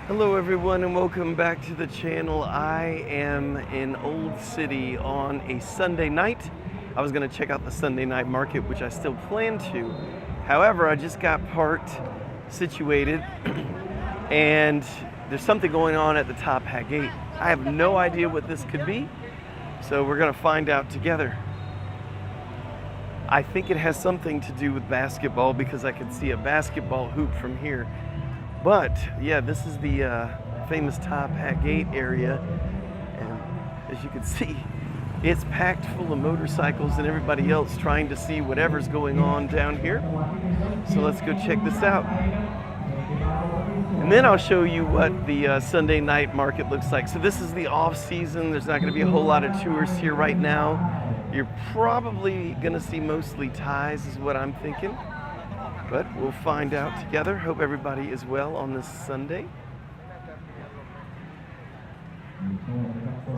Hello everyone and welcome back to the channel. I am in Old City on a Sunday night. I was going to check out the Sunday night market, which I still plan to. However, I just got parked, situated, and there's something going on at the Top Hat Gate. I have no idea what this could be, so we're going to find out together. I think it has something to do with basketball because I can see a basketball hoop from here. But yeah, this is the famous Top Hat Gate area, and as you can see, it's packed full of motorcycles and everybody else trying to see whatever's going on down here. So let's go check this out. And then I'll show you what the Sunday night market looks like. So this is the off season. There's not going to be a whole lot of tourists here right now. You're probably going to see mostly Thais is what I'm thinking. But we'll find out together. Hope everybody is well on this Sunday.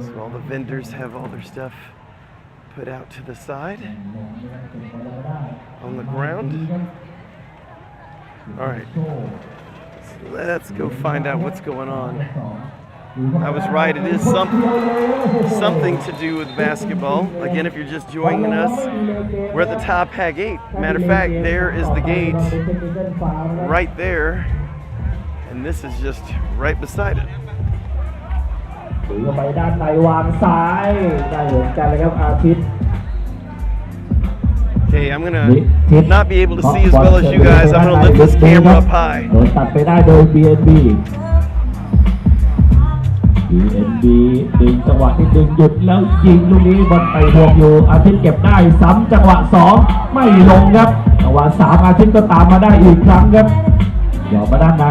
So all the vendors have all their stuff put out to the side on the ground. All right, so let's go find out what's going on. I was right, it is something to do with basketball. Again, if you're just joining us, we're at the Top Hat Gate. Matter of fact, there is the gate right there, and this is just right beside it. Okay, I'm gonna not be able to see as well as you guys. I'm gonna lift this camera up high. BNB ดึงจังหวะที่ดึงหยุดแล้วยิงลูกนี้บอลไปบวกอยู่อาทิตย์เก็บได้ซ้ำจังหวะ2ไม่ลงครับจังหวะ3อาทิตย์ก็ตามมาได้อีกครั้งครับเดี๋ยวมาด้านใน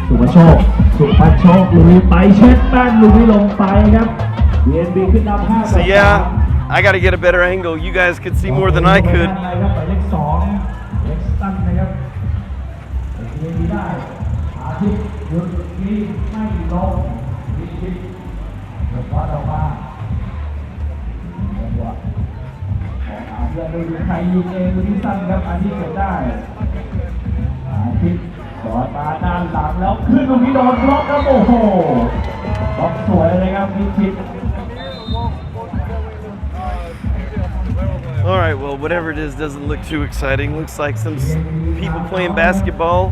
สุภโชคลูกนี้ไปเช็ดแป้นลูกนี้ลงไปครับ BNB ขึ้นนำ5 So yeah, I got to get a better angle. You guys could see more than I could. ไปเลข2เล็กสตันนะครับ BNB ได้อาทิตย์หยุดยิงไม่ลงยิงแล้วก็เราว่าจังหวะของอาเพื่อนดูใครยิงเองดูที่สั้นครับอาทิตย์เก็บได้อาทิตย์บอลมาด้านหลังแล้วขึ้นตรงนี้โดนบล็อกครับโอ้โหบล็อกสวยเลยครับพิชิต All right, well, whatever it is doesn't look too exciting. Looks like some people playing basketball.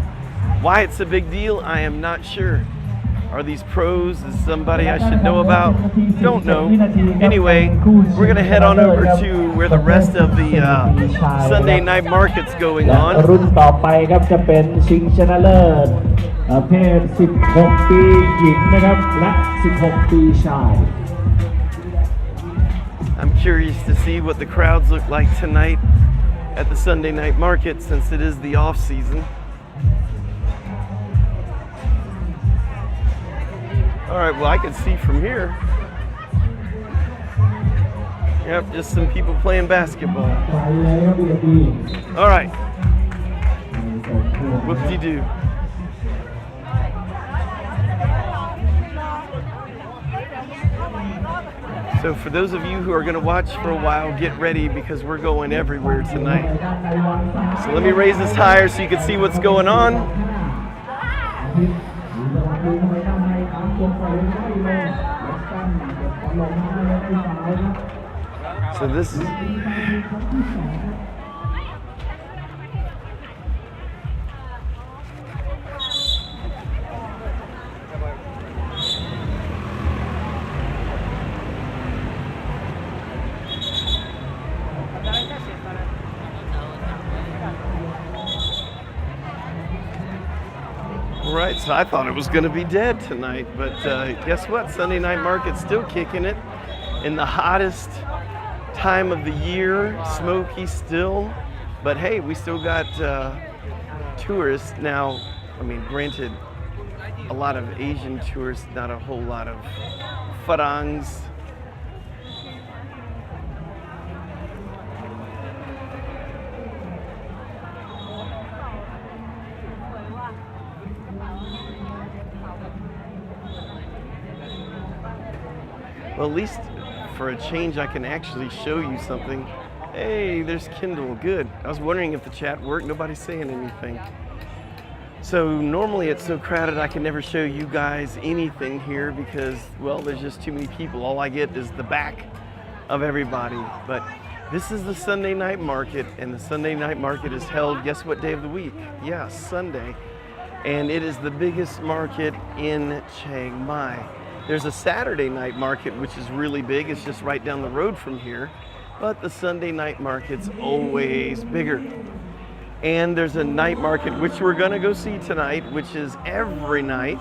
Why it's a big deal, I am not sure. Are these pros? Is somebody I should know about? Don't know. Anyway, we're going to head on over to where the rest of the Sunday night market's going on. รุ่นต่อไปครับจะเป็นชิงชนะเลิศเพศ16 ปีหญิงนะครับและ16 ปีชาย I'm curious to see what the crowds look like tonight at the Sunday night market since it is the off season. All right, well, I can see from here. Yep, just some people playing basketball. All right. Whoop-de-doo. So for those of you who are going to watch for a while, get ready because we're going everywhere tonight. So let me raise this higher so you can see what's going on. So this is right, so I thought it was going to be dead tonight, but guess what? Sunday night market's still kicking it in the hottest time of the year, smoky still, but hey, we still got tourists now. I mean, granted, a lot of Asian tourists, not a whole lot of Farangs. Well, at least for a change, I can actually show you something. Hey, there's Kindle. Good. I was wondering if the chat worked. Nobody's saying anything. So normally it's so crowded I can never show you guys anything here because, well, there's just too many people. All I get is the back of everybody. But this is the Sunday night market, and the Sunday night market is held, guess what day of the week? Yeah, Sunday. And it is the biggest market in Chiang Mai. There's a Saturday night market, which is really big. It's just right down the road from here. But the Sunday night market's always bigger. And there's a night market, which we're gonna go see tonight, which is every night.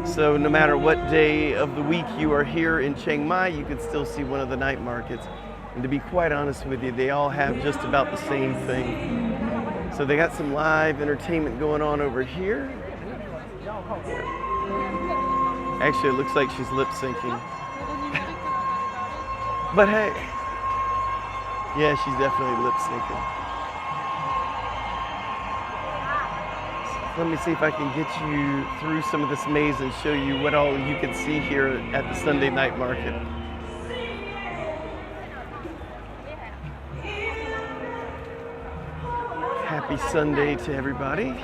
So no matter what day of the week you are here in Chiang Mai, you can still see one of the night markets. And to be quite honest with you, they all have just about the same thing. So they got some live entertainment going on over here. Actually, it looks like she's lip syncing. But hey, yeah, she's definitely lip syncing. Let me see if I can get you through some of this maze and show you what all you can see here at the Sunday night market. Happy Sunday to everybody.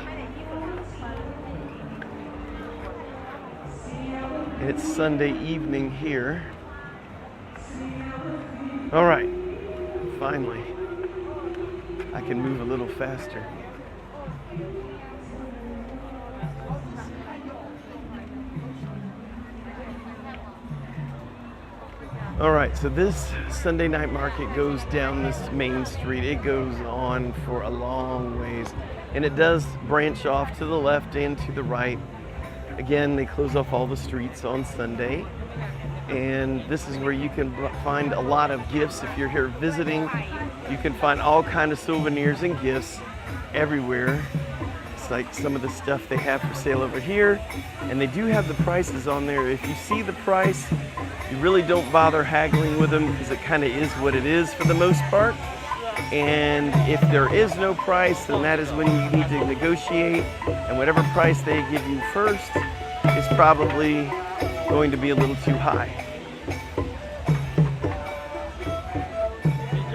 It's Sunday evening here. All right, finally, I can move a little faster. All right, so this Sunday night market goes down this main street. It goes on for a long ways, and it does branch off to the left and to the right. Again, they close off all the streets on Sunday, and this is where you can find a lot of gifts. If you're here visiting, you can find all kinds of souvenirs and gifts everywhere. It's like some of the stuff they have for sale over here, and they do have the prices on there. If you see the price, you really don't bother haggling with them because it kind of is what it is for the most part. And if there is no price, then that is when you need to negotiate, and whatever price they give you first is probably going to be a little too high.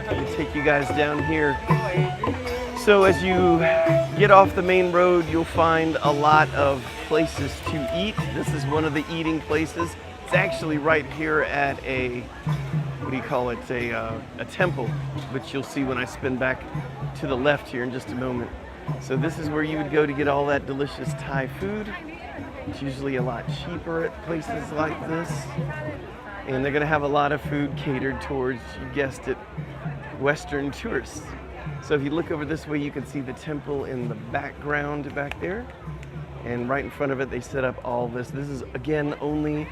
Let me take you guys down here. So as you get off the main road, you'll find a lot of places to eat. This is one of the eating places. It's actually right here at a, what do you call it, a temple, which you'll see when I spin back to the left here in just a moment. So this is where you would go to get all that delicious Thai food. It's usually a lot cheaper at places like this. And they're gonna have a lot of food catered towards, you guessed it, Western tourists. So if you look over this way, you can see the temple in the background back there. And right in front of it, they set up all this. This is, again, only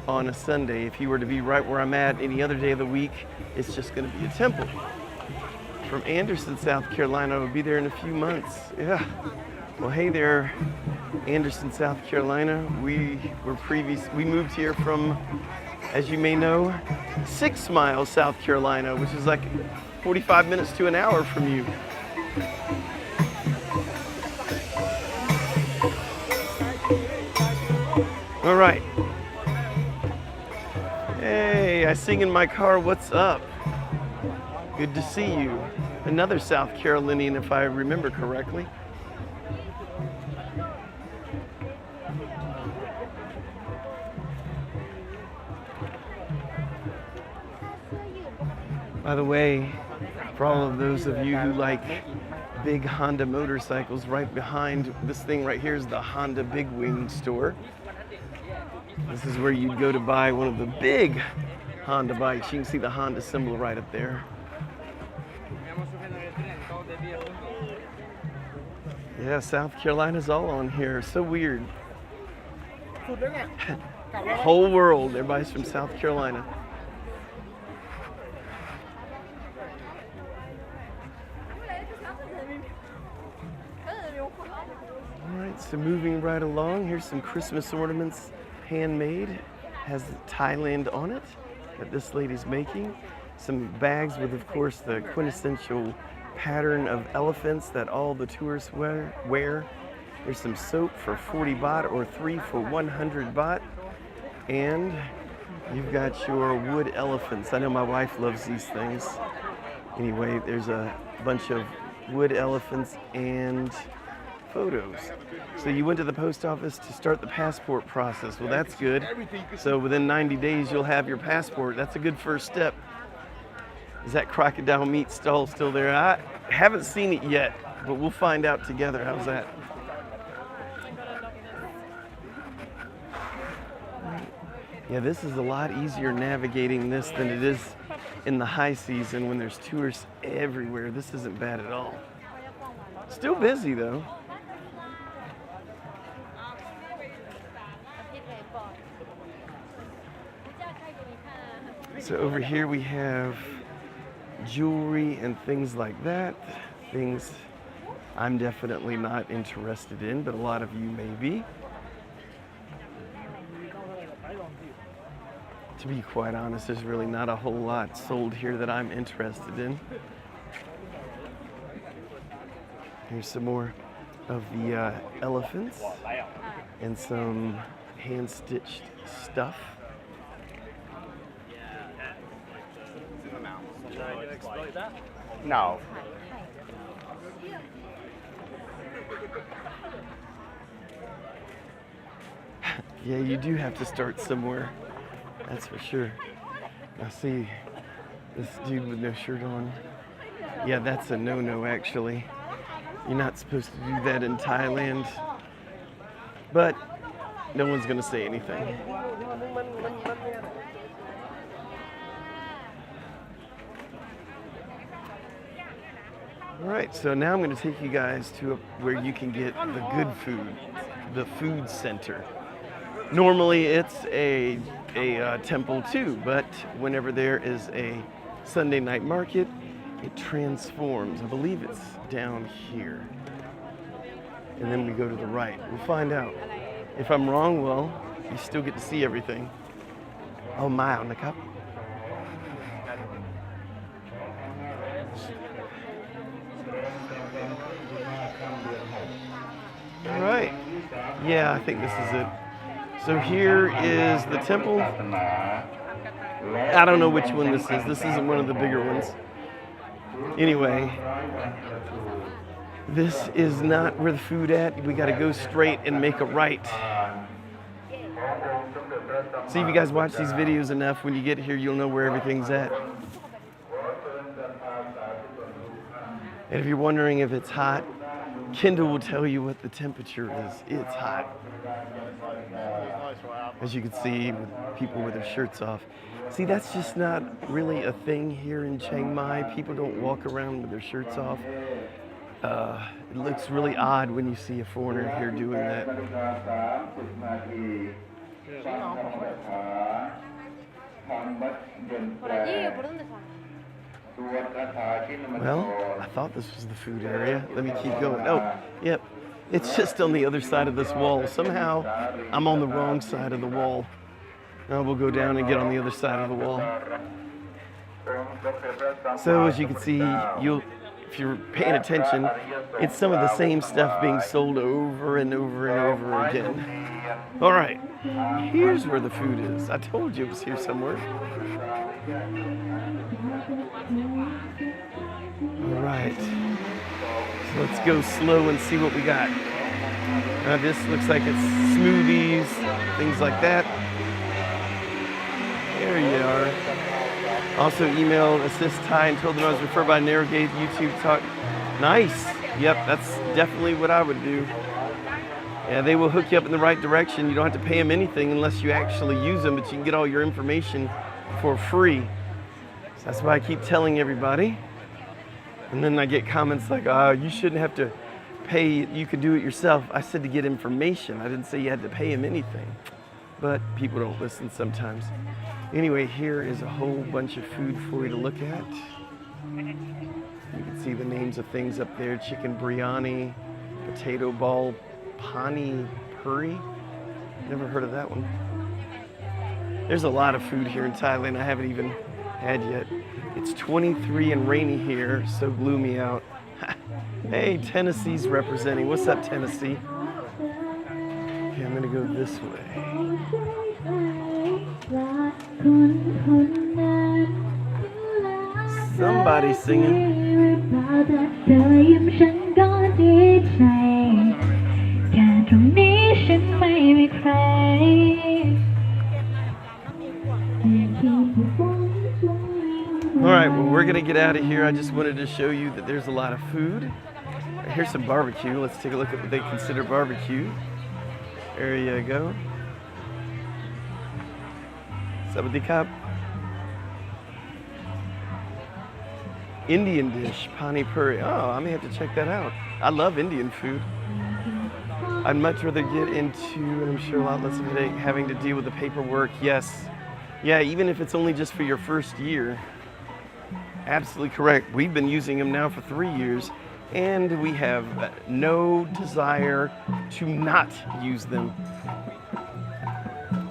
on a Sunday. If you were to be right where I'm at any other day of the week, it's just going to be a temple. From Anderson, South Carolina, I'll be there in a few months. Yeah. Well, hey there, Anderson, South Carolina. We moved here from, as you may know, 6 Miles, South Carolina, which is like 45 minutes to an hour from you. All right. Hey, I sing in my car, what's up? Good to see you. Another South Carolinian, if I remember correctly. By the way, for all of those of you who like big Honda motorcycles, right behind this thing right here is the Honda Big Wing store. This is where you'd go to buy one of the big Honda bikes. You can see the Honda symbol right up there. Yeah, South Carolina's all on here. So weird. The whole world, everybody's from South Carolina. All right, so moving right along, here's some Christmas ornaments, handmade, has Thailand on it that this lady's making. Some bags with, of course, the quintessential pattern of elephants that all the tourists wear. There's some soap for 40 baht or 3 for 100 baht. And you've got your wood elephants. I know my wife loves these things. Anyway, there's a bunch of wood elephants and photos. So you went to the post office to start the passport process. Well, that's good. So within 90 days, you'll have your passport. That's a good first step. Is that crocodile meat stall still there? I haven't seen it yet, but we'll find out together. How's that? Yeah, this is a lot easier navigating this than it is in the high season when there's tourists everywhere. This isn't bad at all. Still busy though. So over here we have jewelry and things like that. Things I'm definitely not interested in, but a lot of you may be. To be quite honest, there's really not a whole lot sold here that I'm interested in. Here's some more of the elephants and some hand-stitched stuff. No. Yeah, you do have to start somewhere. That's for sure. I see this dude with no shirt on. Yeah, that's a no-no actually. You're not supposed to do that in Thailand. But no one's gonna say anything. All right, so now I'm gonna take you guys to where you can get the good food, the food center. Normally it's a temple too, but whenever there is a Sunday night market, it transforms. I believe it's down here. And then we go to the right. We'll find out. If I'm wrong, well, you still get to see everything. Oh my, on the cup. All right. Yeah, I think this is it. So here is the temple. I don't know which one this is. This isn't one of the bigger ones. Anyway, this is not where the food at. We got to go straight and make a right. See, if you guys watch these videos enough, when you get here, you'll know where everything's at. And if you're wondering if it's hot, Kendall will tell you what the temperature is. It's hot. As you can see, with people with their shirts off. See, that's just not really a thing here in Chiang Mai. People don't walk around with their shirts off. It looks really odd when you see a foreigner here doing that. Well, I thought this was the food area. Let me keep going. Oh, yep. It's just on the other side of this wall. Somehow, I'm on the wrong side of the wall. Now we'll go down and get on the other side of the wall. So as you can see, if you're paying attention, it's some of the same stuff being sold over and over and over again. All right, here's where the food is. I told you it was here somewhere. All right, so let's go slow and see what we got. This looks like it's smoothies, things like that. There you are. Also emailed Assist Thai and told them I was referred by Narrowgate YouTube Talk. Nice. Yep, that's definitely what I would do. Yeah, they will hook you up in the right direction. You don't have to pay them anything unless you actually use them, but you can get all your information for free. So that's why I keep telling everybody. And then I get comments like, oh, you shouldn't have to pay, you could do it yourself. I said to get information. I didn't say you had to pay them anything. But people don't listen sometimes. Anyway, here is a whole bunch of food for you to look at. You can see the names of things up there. Chicken biryani, potato ball, pani puri. Never heard of that one. There's a lot of food here in Thailand I haven't even had yet. It's 23 and rainy here, so gloomy out. Hey, Tennessee's representing. What's up, Tennessee? Okay, I'm gonna go this way. Somebody's singing. out of here, I just wanted to show you that there's a lot of food. Here's some barbecue. Let's take a look at what they consider barbecue. There you go. Sawadee-kap. Indian dish, pani puri. Oh, I may have to check that out. I love Indian food. I'd much rather get into, and I'm sure a lot less of headache, having to deal with the paperwork. Yes. Yeah, even if it's only just for your first year. Absolutely correct. We've been using them now for 3 years, and we have no desire to not use them.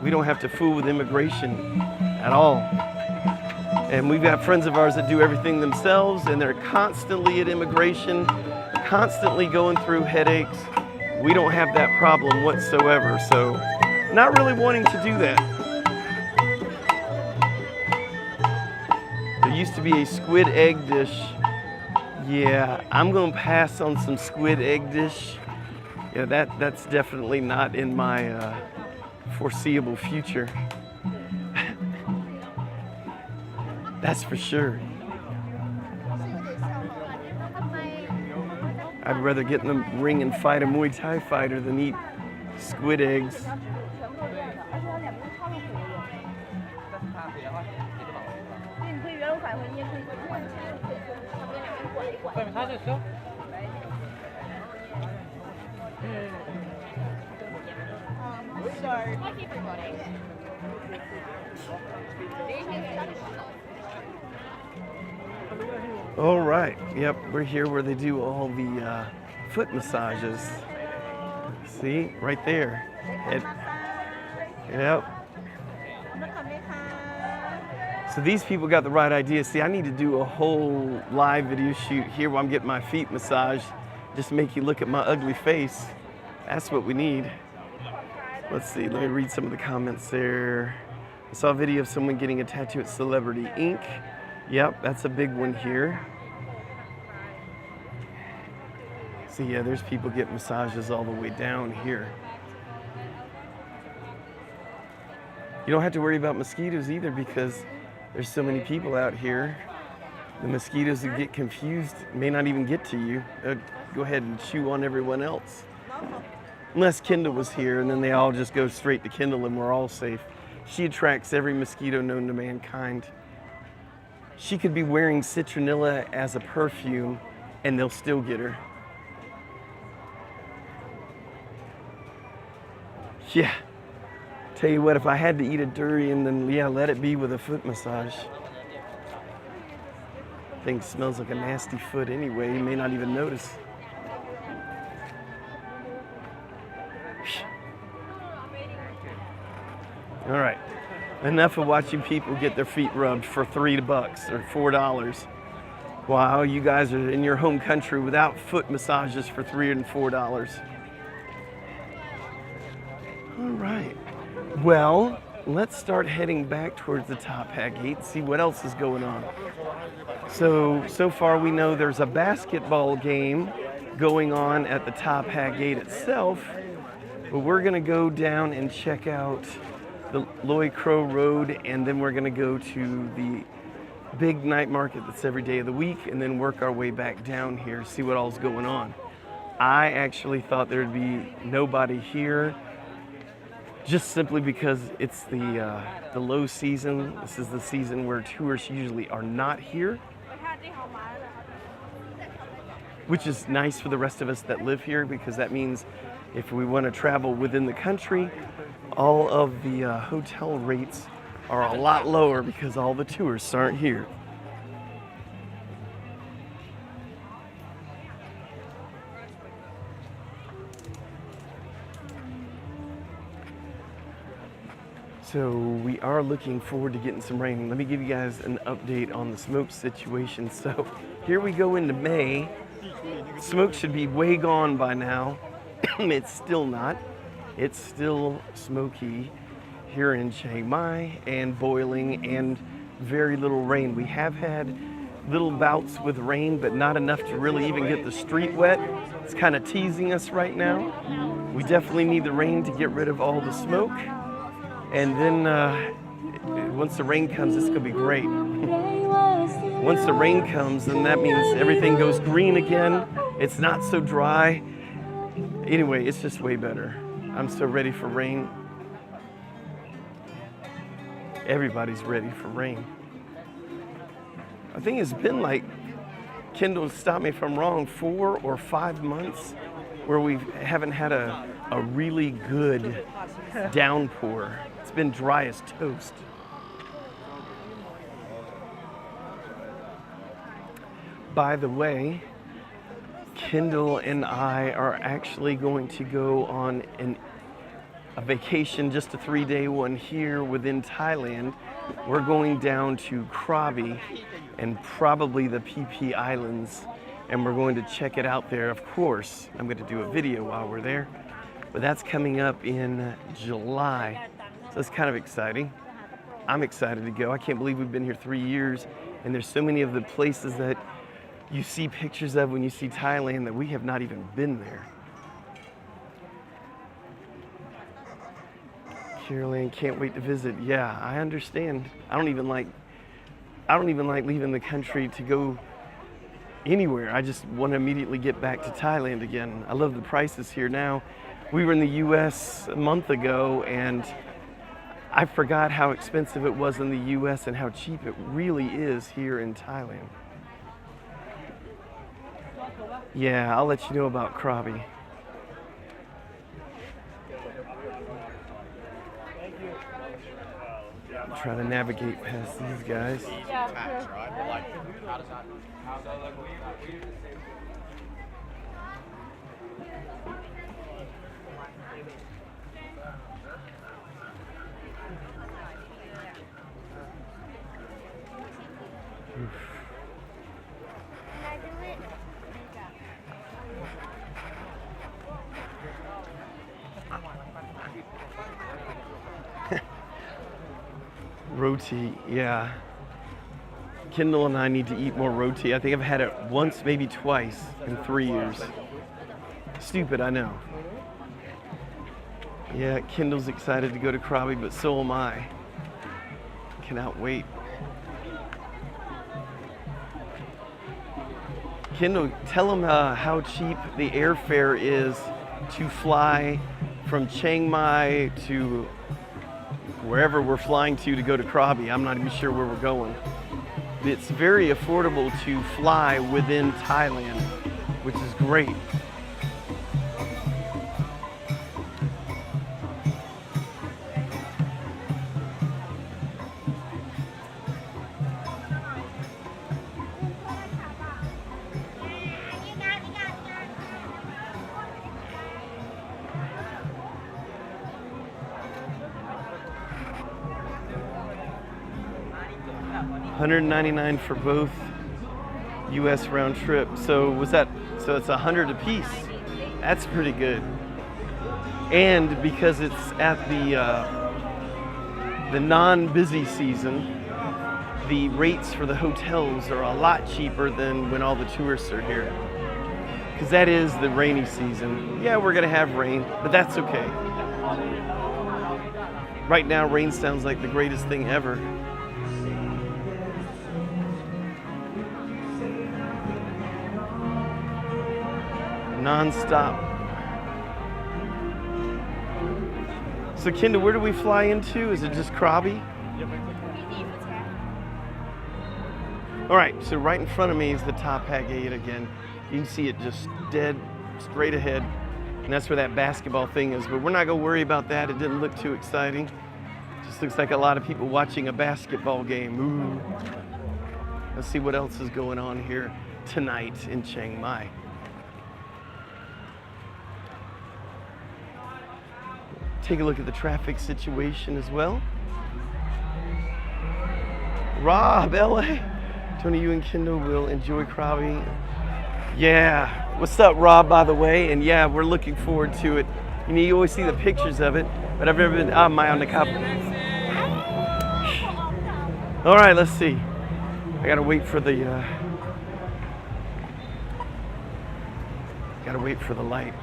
We don't have to fool with immigration at all. And we've got friends of ours that do everything themselves, and they're constantly at immigration, constantly going through headaches. We don't have that problem whatsoever, so not really wanting to do that. There used to be a squid egg dish. Yeah, I'm gonna pass on some squid egg dish. Yeah, that's definitely not in my foreseeable future. That's for sure. I'd rather get in the ring and fight a Muay Thai fighter than eat squid eggs. All right, yep, we're here where they do all the foot massages. See, right there. Yep. So these people got the right idea. See, I need to do a whole live video shoot here where I'm getting my feet massaged, just make you look at my ugly face. That's what we need. Let's see, let me read some of the comments there. I saw a video of someone getting a tattoo at Celebrity Ink. Yep, that's a big one here. See, yeah, there's people getting massages all the way down here. You don't have to worry about mosquitoes either because there's so many people out here. The mosquitoes that get confused may not even get to you. They'll go ahead and chew on everyone else. Unless Kendall was here and then they all just go straight to Kendall and we're all safe. She attracts every mosquito known to mankind. She could be wearing citronella as a perfume and they'll still get her. Yeah. Tell you what, if I had to eat a durian, then yeah, let it be with a foot massage. Thing smells like a nasty foot anyway, you may not even notice. All right, enough of watching people get their feet rubbed for $3 or $4. Wow, you guys are in your home country without foot massages for $3 and $4. All right, well, let's start heading back towards the top hat gate, see what else is going on. So far we know there's a basketball game going on at the top hat gate itself, but we're gonna go down and check out the Loy Crow Road, and then we're gonna go to the big night market that's every day of the week, and then work our way back down here, see what all's going on. I actually thought there'd be nobody here, just simply because it's the low season. This is the season where tourists usually are not here, which is nice for the rest of us that live here, because that means if we want to travel within the country, all of the hotel rates are a lot lower because all the tourists aren't here. So we are looking forward to getting some rain. Let me give you guys an update on the smoke situation. So here we go into May. Smoke should be way gone by now. It's still not. It's still smoky here in Chiang Mai and boiling and very little rain. We have had little bouts with rain, but not enough to really even get the street wet. It's kind of teasing us right now. We definitely need the rain to get rid of all the smoke. And then once the rain comes, it's gonna be great. Once the rain comes, then that means everything goes green again. It's not so dry. Anyway, it's just way better. I'm so ready for rain. Everybody's ready for rain. I think it's been like, Kendall, stop me if I'm wrong, 4 or 5 months where we haven't had a really good downpour. It's been dry as toast. By the way, Kendall and I are actually going to go on a vacation, just a 3-day one here within Thailand. We're going down to Krabi and probably the PP Islands, and we're going to check it out there. Of course, I'm going to do a video while we're there, but that's coming up in July, so it's kind of exciting. I'm excited to go. I can't believe we've been here 3 years, and there's so many of the places that you see pictures of when you see Thailand that we have not even been there. Caroline, can't wait to visit. Yeah, I understand. I don't even like leaving the country to go anywhere. I just want to immediately get back to Thailand again. I love the prices here now. We were in the US a month ago and I forgot how expensive it was in the US and how cheap it really is here in Thailand. Yeah, I'll let you know about Krabi. I'm trying to navigate past these guys. Roti, yeah. Kendall and I need to eat more roti. I think I've had it once, maybe twice in 3 years. Stupid, I know. Yeah, Kendall's excited to go to Krabi, but so am I. Cannot wait. Kendall, tell them how cheap the airfare is to fly from Chiang Mai to wherever we're flying to go to Krabi. I'm not even sure where we're going. It's very affordable to fly within Thailand, which is great. $199 for both U.S. round trip. So it's $100 a piece. That's pretty good. And because it's at the non-busy season, the rates for the hotels are a lot cheaper than when all the tourists are here. Because that is the rainy season. Yeah, we're gonna have rain, but that's okay. Right now, rain sounds like the greatest thing ever. Non-stop. So Kendall, where do we fly into? Is it just Krabi? All right, so right in front of me is the Top Hat Gate again. You can see it just dead straight ahead. And that's where that basketball thing is, but we're not gonna worry about that. It didn't look too exciting. It just looks like a lot of people watching a basketball game. Ooh. Let's see what else is going on here tonight in Chiang Mai. Take a look at the traffic situation as well. Rob, LA. Tony, you and Kendall will enjoy Krabi. Yeah. What's up, Rob, by the way? And yeah, we're looking forward to it. You know, you always see the pictures of it, but I've never been, my on the cup. All right, let's see. I gotta wait for the, light.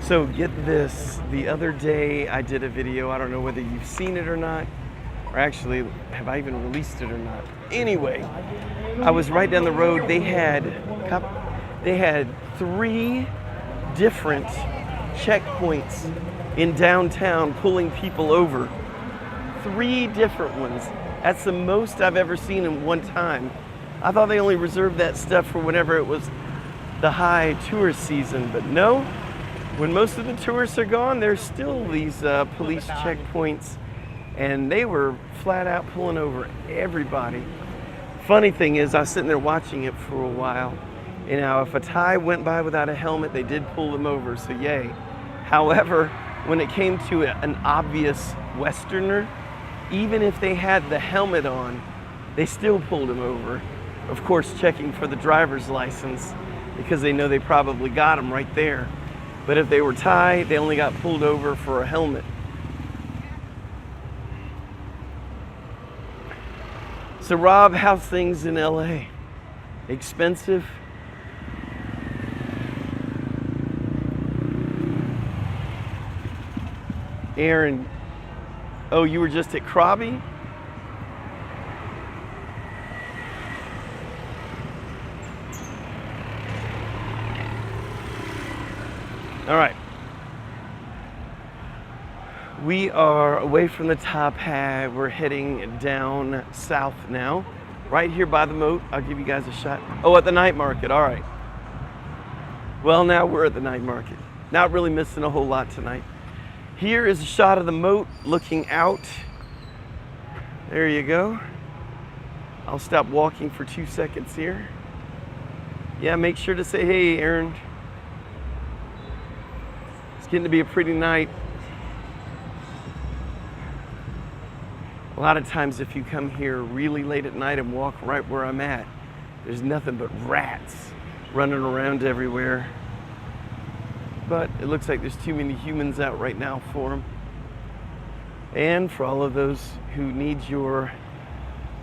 So get this, the other day I did a video, I don't know whether you've seen it or not, Or actually, have I even released it or not? Anyway, I was right down the road. They had 3 different checkpoints in downtown pulling people over. 3 different ones. That's the most I've ever seen in one time. I thought they only reserved that stuff for whenever it was the high tourist season, but no. When most of the tourists are gone, there's still these police checkpoints, and they were flat out pulling over everybody. Funny thing is, I was sitting there watching it for a while. You know, if a Thai went by without a helmet, they did pull them over, so yay. However, when it came to an obvious Westerner, even if they had the helmet on, they still pulled him over. Of course, checking for the driver's license because they know they probably got him right there. But if they were Thai, they only got pulled over for a helmet. So Rob, how's things in LA? Expensive? Aaron, oh, you were just at Krabi? All right. We are away from the top hat. We're heading down south now. Right here by the moat. I'll give you guys a shot. Oh, at the night market. All right. Well, now we're at the night market. Not really missing a whole lot tonight. Here is a shot of the moat looking out. There you go. I'll stop walking for 2 seconds here. Yeah, make sure to say hey, Aaron. It's getting to be a pretty night. A lot of times if you come here really late at night and walk right where I'm at, there's nothing but rats running around everywhere. But it looks like there's too many humans out right now for them. And for all of those who need your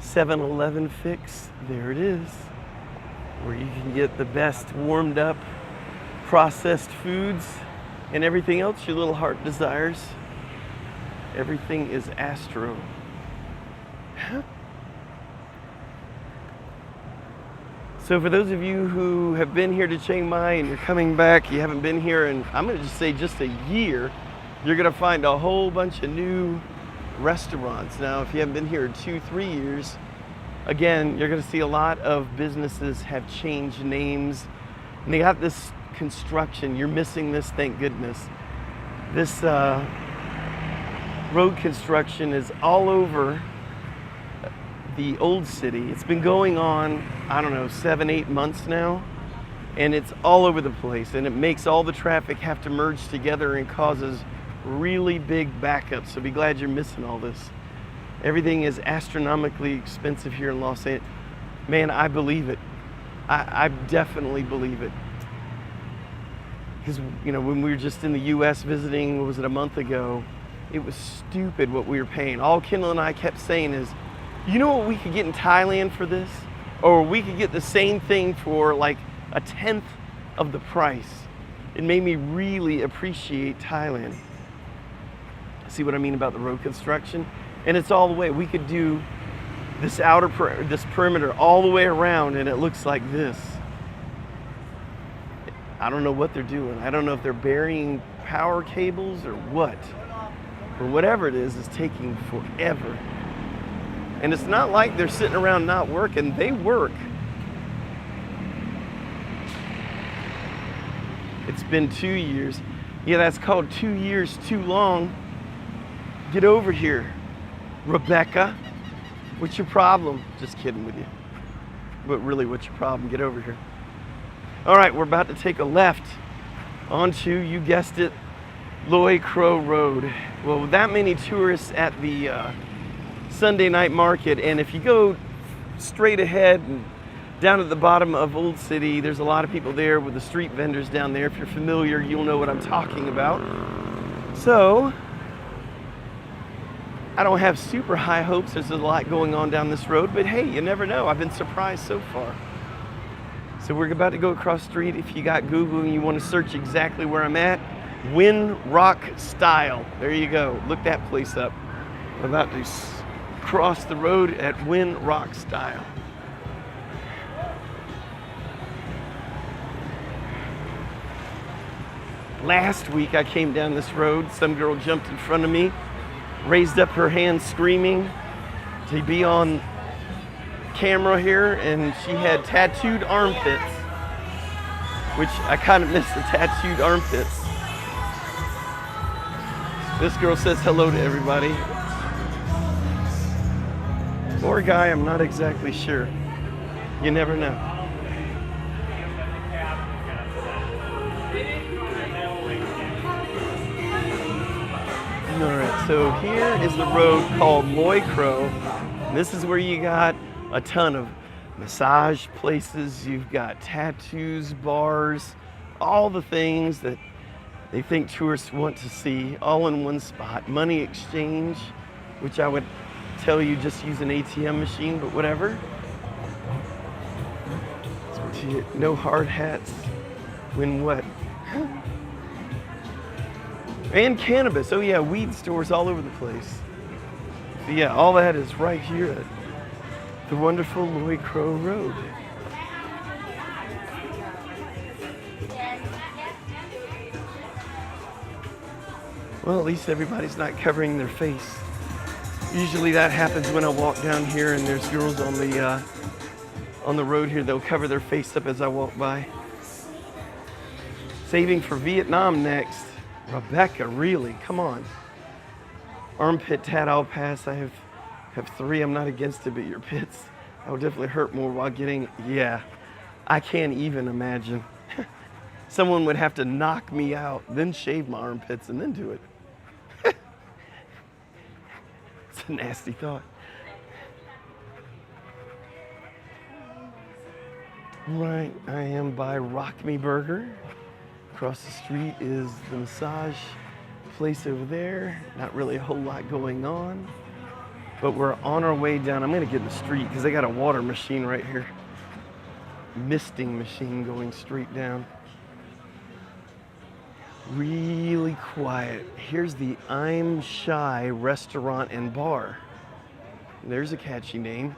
7-Eleven fix, there it is, where you can get the best warmed up processed foods and everything else your little heart desires. Everything is Astro. So for those of you who have been here to Chiang Mai and you're coming back, you haven't been here in, I'm gonna just say just a year, you're gonna find a whole bunch of new restaurants. Now, if you haven't been here in 2-3 years, again, you're gonna see a lot of businesses have changed names. And they got this construction, you're missing this, thank goodness. This road construction is all over the old city. It's been going on, I don't know, 7-8 months now, and it's all over the place, and it makes all the traffic have to merge together and causes really big backups. So be glad you're missing all this. Everything is astronomically expensive here in Los Angeles. Man, I believe it. I definitely believe it. Because, you know, when we were just in the US visiting, what was it, a month ago, it was stupid what we were paying. All Kendall and I kept saying is, you know what we could get in Thailand for this? Or we could get the same thing for like 1/10 of the price. It made me really appreciate Thailand. See what I mean about the road construction? And it's all the way. We could do this this perimeter all the way around and it looks like this. I don't know what they're doing. I don't know if they're burying power cables or what. Or whatever it is taking forever. And it's not like they're sitting around not working. They work. It's been 2 years. Yeah, that's called 2 years too long. Get over here, Rebecca. What's your problem? Just kidding with you. But really, what's your problem? Get over here. All right, we're about to take a left onto, you guessed it, Loy Crow Road. Well, with that many tourists at the Sunday night market, and if you go straight ahead and down at the bottom of Old City, there's a lot of people there with the street vendors down there. If you're familiar, you'll know what I'm talking about. So, I don't have super high hopes. There's a lot going on down this road, but hey, you never know. I've been surprised so far. So we're about to go across the street. If you got Google and you want to search exactly where I'm at, Wind Rock Style. There you go. Look that place up. I'm about to across the road at Wind Rock style. Last week I came down this road, some girl jumped in front of me, raised up her hand screaming to be on camera here, and she had tattooed armpits, which I kind of miss the tattooed armpits. This girl says hello to everybody. Or guy, I'm not exactly sure. You never know. All right, so here is the road called Loy Crow. This is where you got a ton of massage places, you've got tattoos, bars, all the things that they think tourists want to see, all in one spot. Money exchange, which I would tell you just use an ATM machine, but whatever. No hard hats when what? And cannabis. Oh yeah, weed stores all over the place. So yeah, all that is right here at the wonderful Loy Crow Road. Well, at least everybody's not covering their face. Usually that happens when I walk down here and there's girls on the road here. They'll cover their face up as I walk by. Saving for Vietnam next. Rebecca, really? Come on. Armpit tat, I'll pass. I have 3. I'm not against it, but your pits, that would definitely hurt more while getting, yeah. I can't even imagine. Someone would have to knock me out, then shave my armpits, and then do it. It's a nasty thought. Right, I am by Rock Me Burger. Across the street is the massage place over there. Not really a whole lot going on, but we're on our way down. I'm gonna get in the street because they got a water machine right here. Misting machine going straight down. Really quiet. Here's the I'm Shy restaurant and bar. There's a catchy name.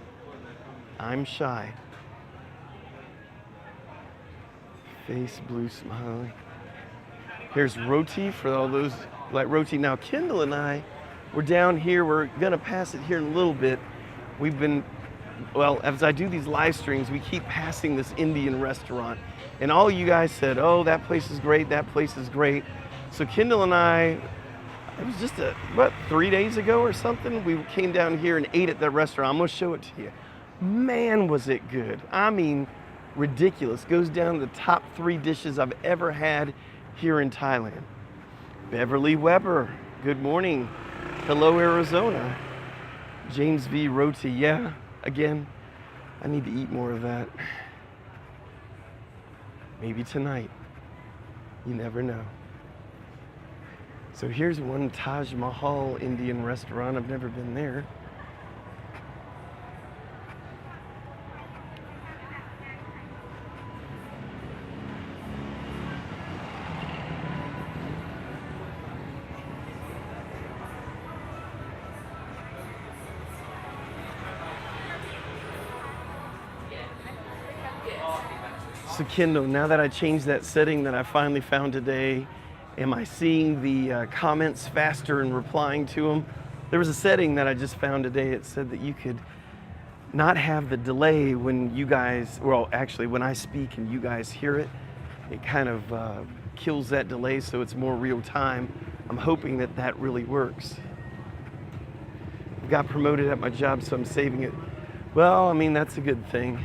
I'm Shy. Face blue smiley. Here's roti for all those like roti. Now Kendall and I, we're down here. We're gonna pass it here in a little bit. We've been, well, as I do these live streams, we keep passing this Indian restaurant. And all you guys said, oh, that place is great, that place is great. So Kendall and I, it was just, 3 days ago or something, we came down here and ate at that restaurant. I'm gonna show it to you. Man, was it good. I mean, ridiculous. Goes down to the top 3 dishes I've ever had here in Thailand. Beverly Weber, good morning. Hello, Arizona. James V. Roti, yeah, again, I need to eat more of that. Maybe tonight. You never know. So here's one Taj Mahal Indian restaurant. I've never been there. So Kendall, now that I changed that setting that I finally found today, am I seeing the comments faster and replying to them? There was a setting that I just found today. It said that you could not have the delay when you guys, well, actually when I speak and you guys hear it, it kind of kills that delay so it's more real time. I'm hoping that that really works. I got promoted at my job, so I'm saving it. Well, I mean, that's a good thing.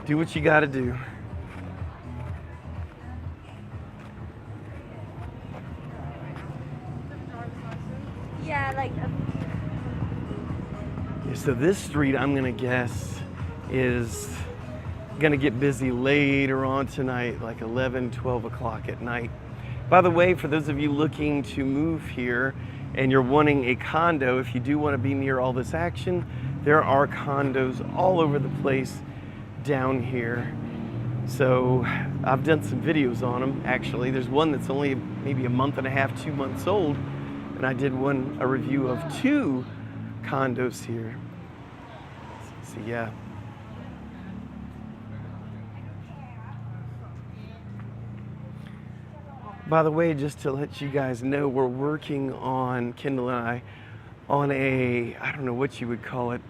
Do what you gotta do. Yeah, like. Yeah, so this street, I'm gonna guess, is gonna get busy later on tonight, like 11, 12 o'clock at night. By the way, for those of you looking to move here and you're wanting a condo, if you do want to be near all this action, there are condos all over the place down here. So I've done some videos on them, actually. There's one that's only maybe a month and a half, 2 months old, and I did a review of 2 condos here. So yeah. By the way, just to let you guys know, we're working on, Kendall and I, on I don't know what you would call it,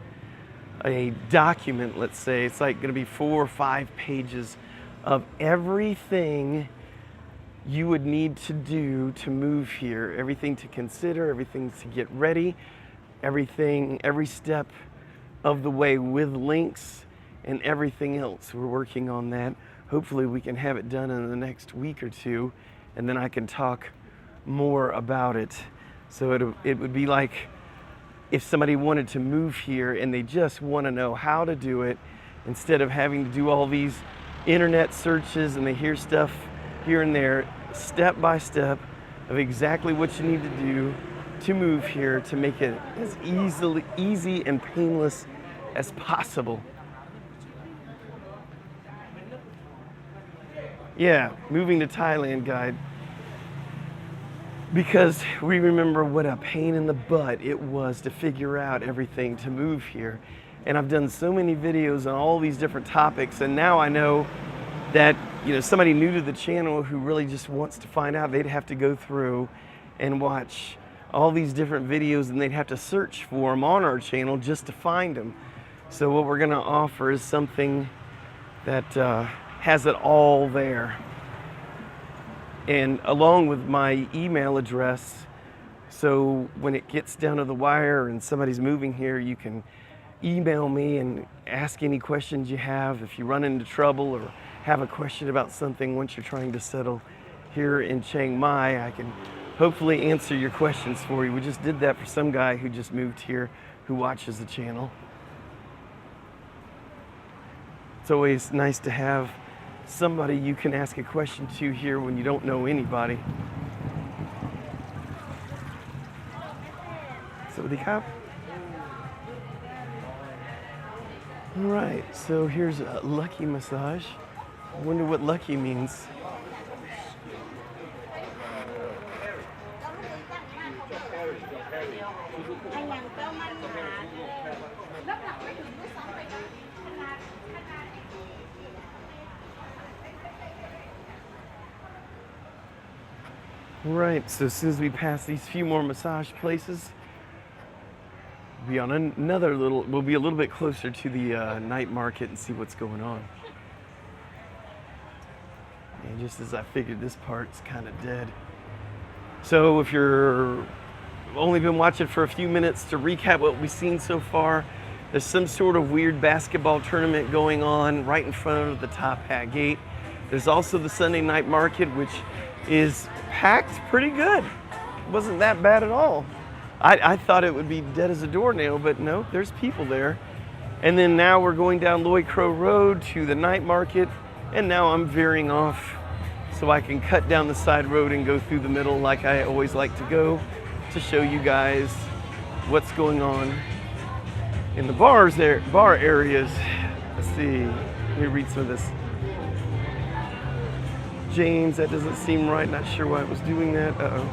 a document, let's say. It's like going to be 4 or 5 pages of everything you would need to do to move here, everything to consider, everything to get ready, everything, every step of the way with links and everything else. We're working on that. Hopefully we can have it done in the next week or two, and then I can talk more about it. So it would be like if somebody wanted to move here and they just want to know how to do it, instead of having to do all these internet searches and they hear stuff here and there, step by step of exactly what you need to do to move here to make it as easy and painless as possible. Yeah, moving to Thailand guide. Because we remember what a pain in the butt it was to figure out everything to move here. And I've done so many videos on all these different topics, and now I know that, you know, somebody new to the channel who really just wants to find out, they'd have to go through and watch all these different videos, and they'd have to search for them on our channel just to find them. So what we're gonna offer is something that has it all there. And along with my email address, so when it gets down to the wire and somebody's moving here, you can email me and ask any questions you have. If you run into trouble or have a question about something once you're trying to settle here in Chiang Mai, I can hopefully answer your questions for you. We just did that for some guy who just moved here who watches the channel. It's always nice to have somebody you can ask a question to here when you don't know anybody. Sawadee Krap. All right, so here's a lucky massage. I wonder what lucky means. Right, so as soon as we pass these few more massage places, we'll be on we'll be a little bit closer to the night market and see what's going on. And just as I figured, this part's kind of dead. So if you're only been watching for a few minutes, to recap what we've seen so far, there's some sort of weird basketball tournament going on right in front of the Top Hat Gate. There's also the Sunday night market, which is packed pretty good. It wasn't that bad at all. I thought it would be dead as a doornail, but no, there's people there. And then now we're going down Loi Crow Road to the night market, and now I'm veering off so I can cut down the side road and go through the middle like I always like to go, to show you guys what's going on in the bar areas. Let's see, let me read some of this. James, that doesn't seem right. Not sure why it was doing that. Uh-oh.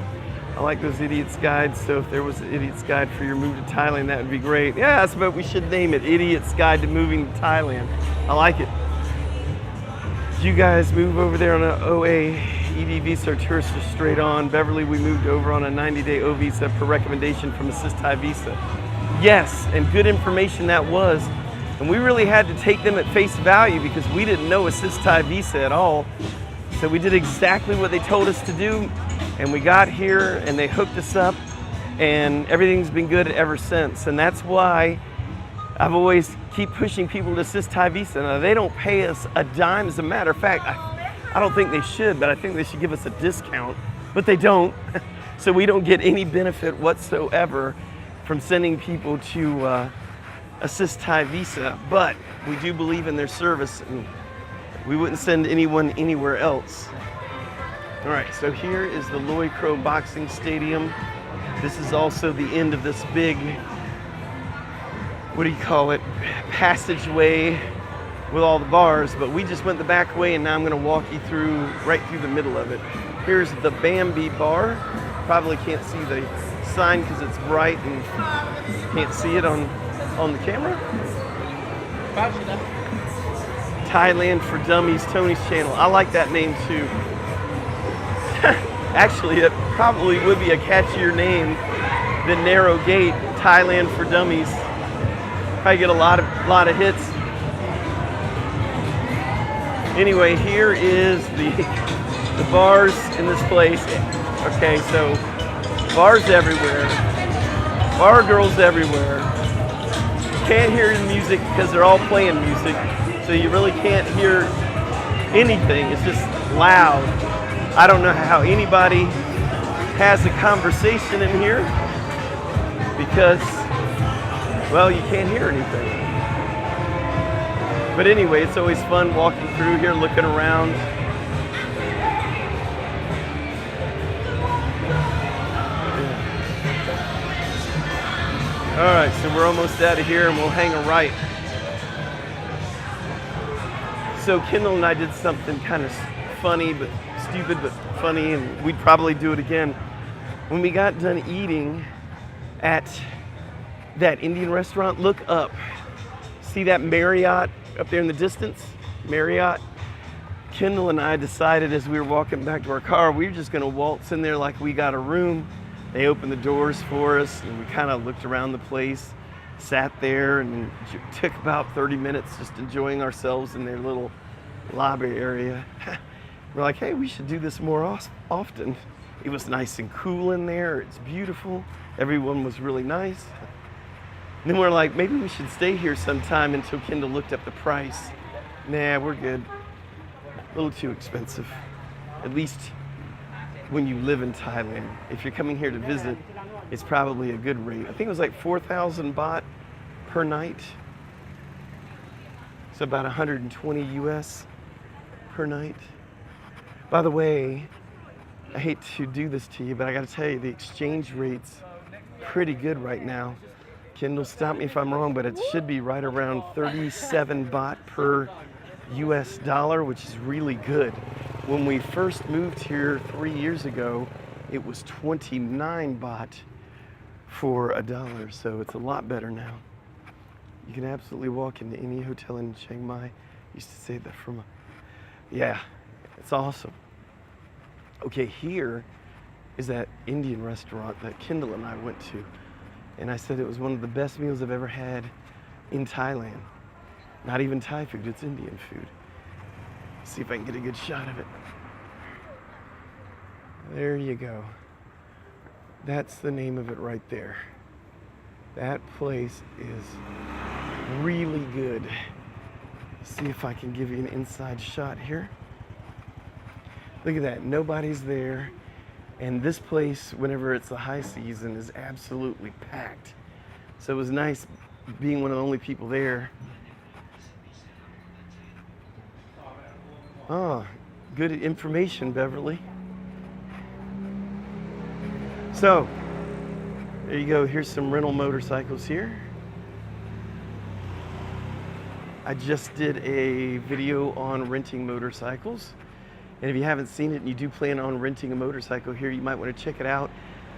I like those idiots guides, so if there was an idiot's guide for your move to Thailand, that would be great. Yeah, that's what we should name it, Idiot's Guide to Moving to Thailand. I like it. Did you guys move over there on an OA ED visa or tourist or straight on? Beverly, we moved over on a 90-day O visa per recommendation from Assist Thai Visa. Yes, and good information that was. And we really had to take them at face value because we didn't know Assist Thai Visa at all. So we did exactly what they told us to do, and we got here and they hooked us up, and everything's been good ever since. And that's why I've always keep pushing people to Assist Thai Visa. Now, they don't pay us a dime. As a matter of fact, I don't think they should, but I think they should give us a discount, but they don't. So we don't get any benefit whatsoever from sending people to Assist Thai Visa, but we do believe in their service, and we wouldn't send anyone anywhere else. All right, so here is the Loi Crow Boxing Stadium. This is also the end of this big, what do you call it, passageway with all the bars, but we just went the back way, and now I'm gonna walk you through, right through the middle of it. Here's the Bambi Bar. Probably can't see the sign because it's bright and can't see it on the camera. Thailand for Dummies, Tony's channel. I like that name too. Actually, it probably would be a catchier name than Narrow Gate, Thailand for Dummies. Probably get a lot of hits. Anyway, here is the bars in this place. Okay, so bars everywhere, bar girls everywhere. Can't hear the music because they're all playing music, so you really can't hear anything. It's just loud. I don't know how anybody has a conversation in here because, well, you can't hear anything. But anyway, it's always fun walking through here, looking around. All right, so we're almost out of here and we'll hang a right. So Kendall and I did something kind of funny, but stupid, but funny, and we'd probably do it again. When we got done eating at that Indian restaurant, look up. See that Marriott up there in the distance? Marriott. Kendall and I decided as we were walking back to our car, we were just gonna waltz in there like we got a room. They opened the doors for us and we kind of looked around the place, sat there and took about 30 minutes just enjoying ourselves in their little lobby area. We're like, hey, we should do this more often. It was nice and cool in there. It's beautiful. Everyone was really nice. And then we're like, maybe we should stay here sometime until Kendall looked up the price. Nah, we're good. A little too expensive. At least when you live in Thailand. If you're coming here to visit, it's probably a good rate. I think it was like 4,000 baht per night. So about 120 US per night. By the way, I hate to do this to you, but I gotta tell you, the exchange rate's pretty good right now. Kendall, stop me if I'm wrong, but it should be right around 37 baht per US dollar, which is really good. When we first moved here 3 years ago, it was 29 baht for $1, so it's a lot better now. You can absolutely walk into any hotel in Chiang Mai. I used to say that from yeah, it's awesome. Okay, here is that Indian restaurant that Kendall and I went to. And I said it was one of the best meals I've ever had in Thailand. Not even Thai food, it's Indian food. See if I can get a good shot of it. There you go. That's the name of it right there. That place is really good. See if I can give you an inside shot here. Look at that, nobody's there. And this place, whenever it's the high season, is absolutely packed. So it was nice being one of the only people there. Oh, good information, Beverly. So, there you go. Here's some rental motorcycles here. I just did a video on renting motorcycles. And if you haven't seen it and you do plan on renting a motorcycle here, you might want to check it out.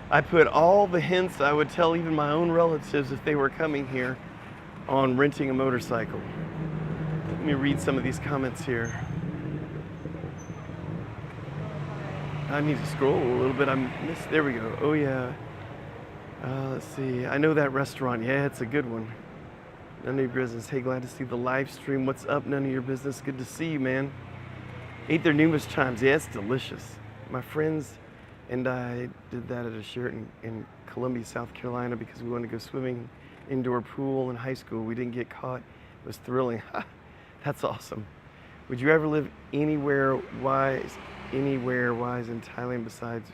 I put all the hints I would tell even my own relatives if they were coming here on renting a motorcycle. Let me read some of these comments here. I need to scroll a little bit. I missed, there we go. Oh yeah. Let's see. I know that restaurant. Yeah, it's a good one. None of your business. Hey, glad to see the live stream. What's up? None of your business. Good to see you, man. Ate their numerous chimes. Yeah, it's delicious. My friends and I did that at a Sheraton in Columbia, South Carolina, because we wanted to go swimming indoor pool in high school. We didn't get caught. It was thrilling. That's awesome. Would you ever live anywhere wise in Thailand besides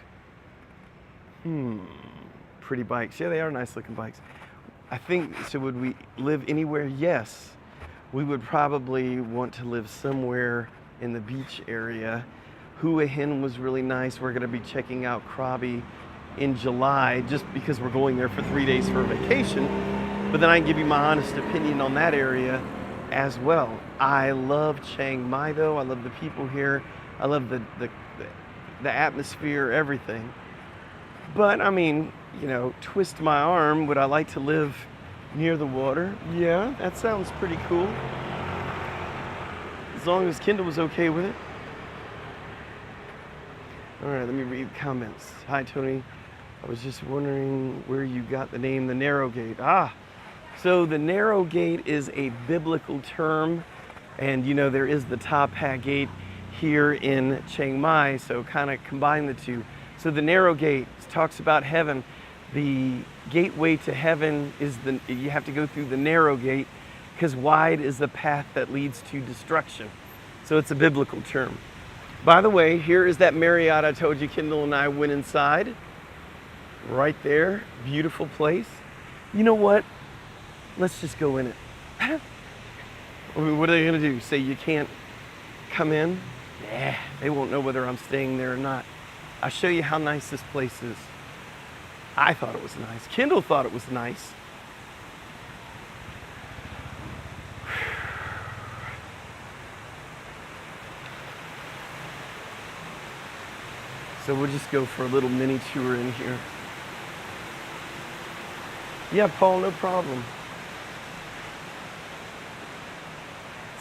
pretty bikes? Yeah, they are nice looking bikes. I think, so would we live anywhere? Yes. We would probably want to live somewhere in the beach area. Hua Hin was really nice. We're gonna be checking out Krabi in July just because we're going there for 3 days for a vacation. But then I can give you my honest opinion on that area as well. I love Chiang Mai though. I love the people here. I love the atmosphere, everything. But I mean, you know, twist my arm. Would I like to live near the water? Yeah, that sounds pretty cool. As long as Kendall was okay with it. All right, let me read comments. Hi, Tony. I was just wondering where you got the name the Narrow Gate. So the Narrow Gate is a biblical term, and you know there is the Top Hat Gate here in Chiang Mai, so kind of combine the two. So the Narrow Gate talks about heaven. The gateway to heaven is you have to go through the narrow gate because wide is the path that leads to destruction. So it's a biblical term. By the way, here is that Marriott I told you Kendall and I went inside. Right there, beautiful place. You know what? Let's just go in it. I mean, what are they gonna do? Say you can't come in? Nah, they won't know whether I'm staying there or not. I'll show you how nice this place is. I thought it was nice. Kendall thought it was nice. So we'll just go for a little mini tour in here. Yeah, Paul, no problem.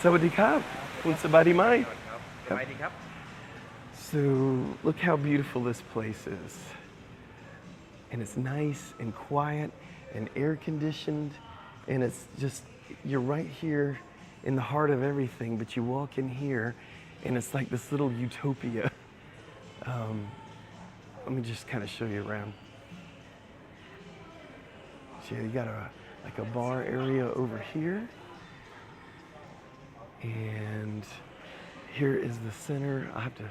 Sawadee krap. Kun sabadi mai. So look how beautiful this place is. And it's nice and quiet and air conditioned. And it's just, you're right here in the heart of everything, but you walk in here and it's like this little utopia. Let me just kind of show you around. So you got like a bar area over here. And here is the center. I have to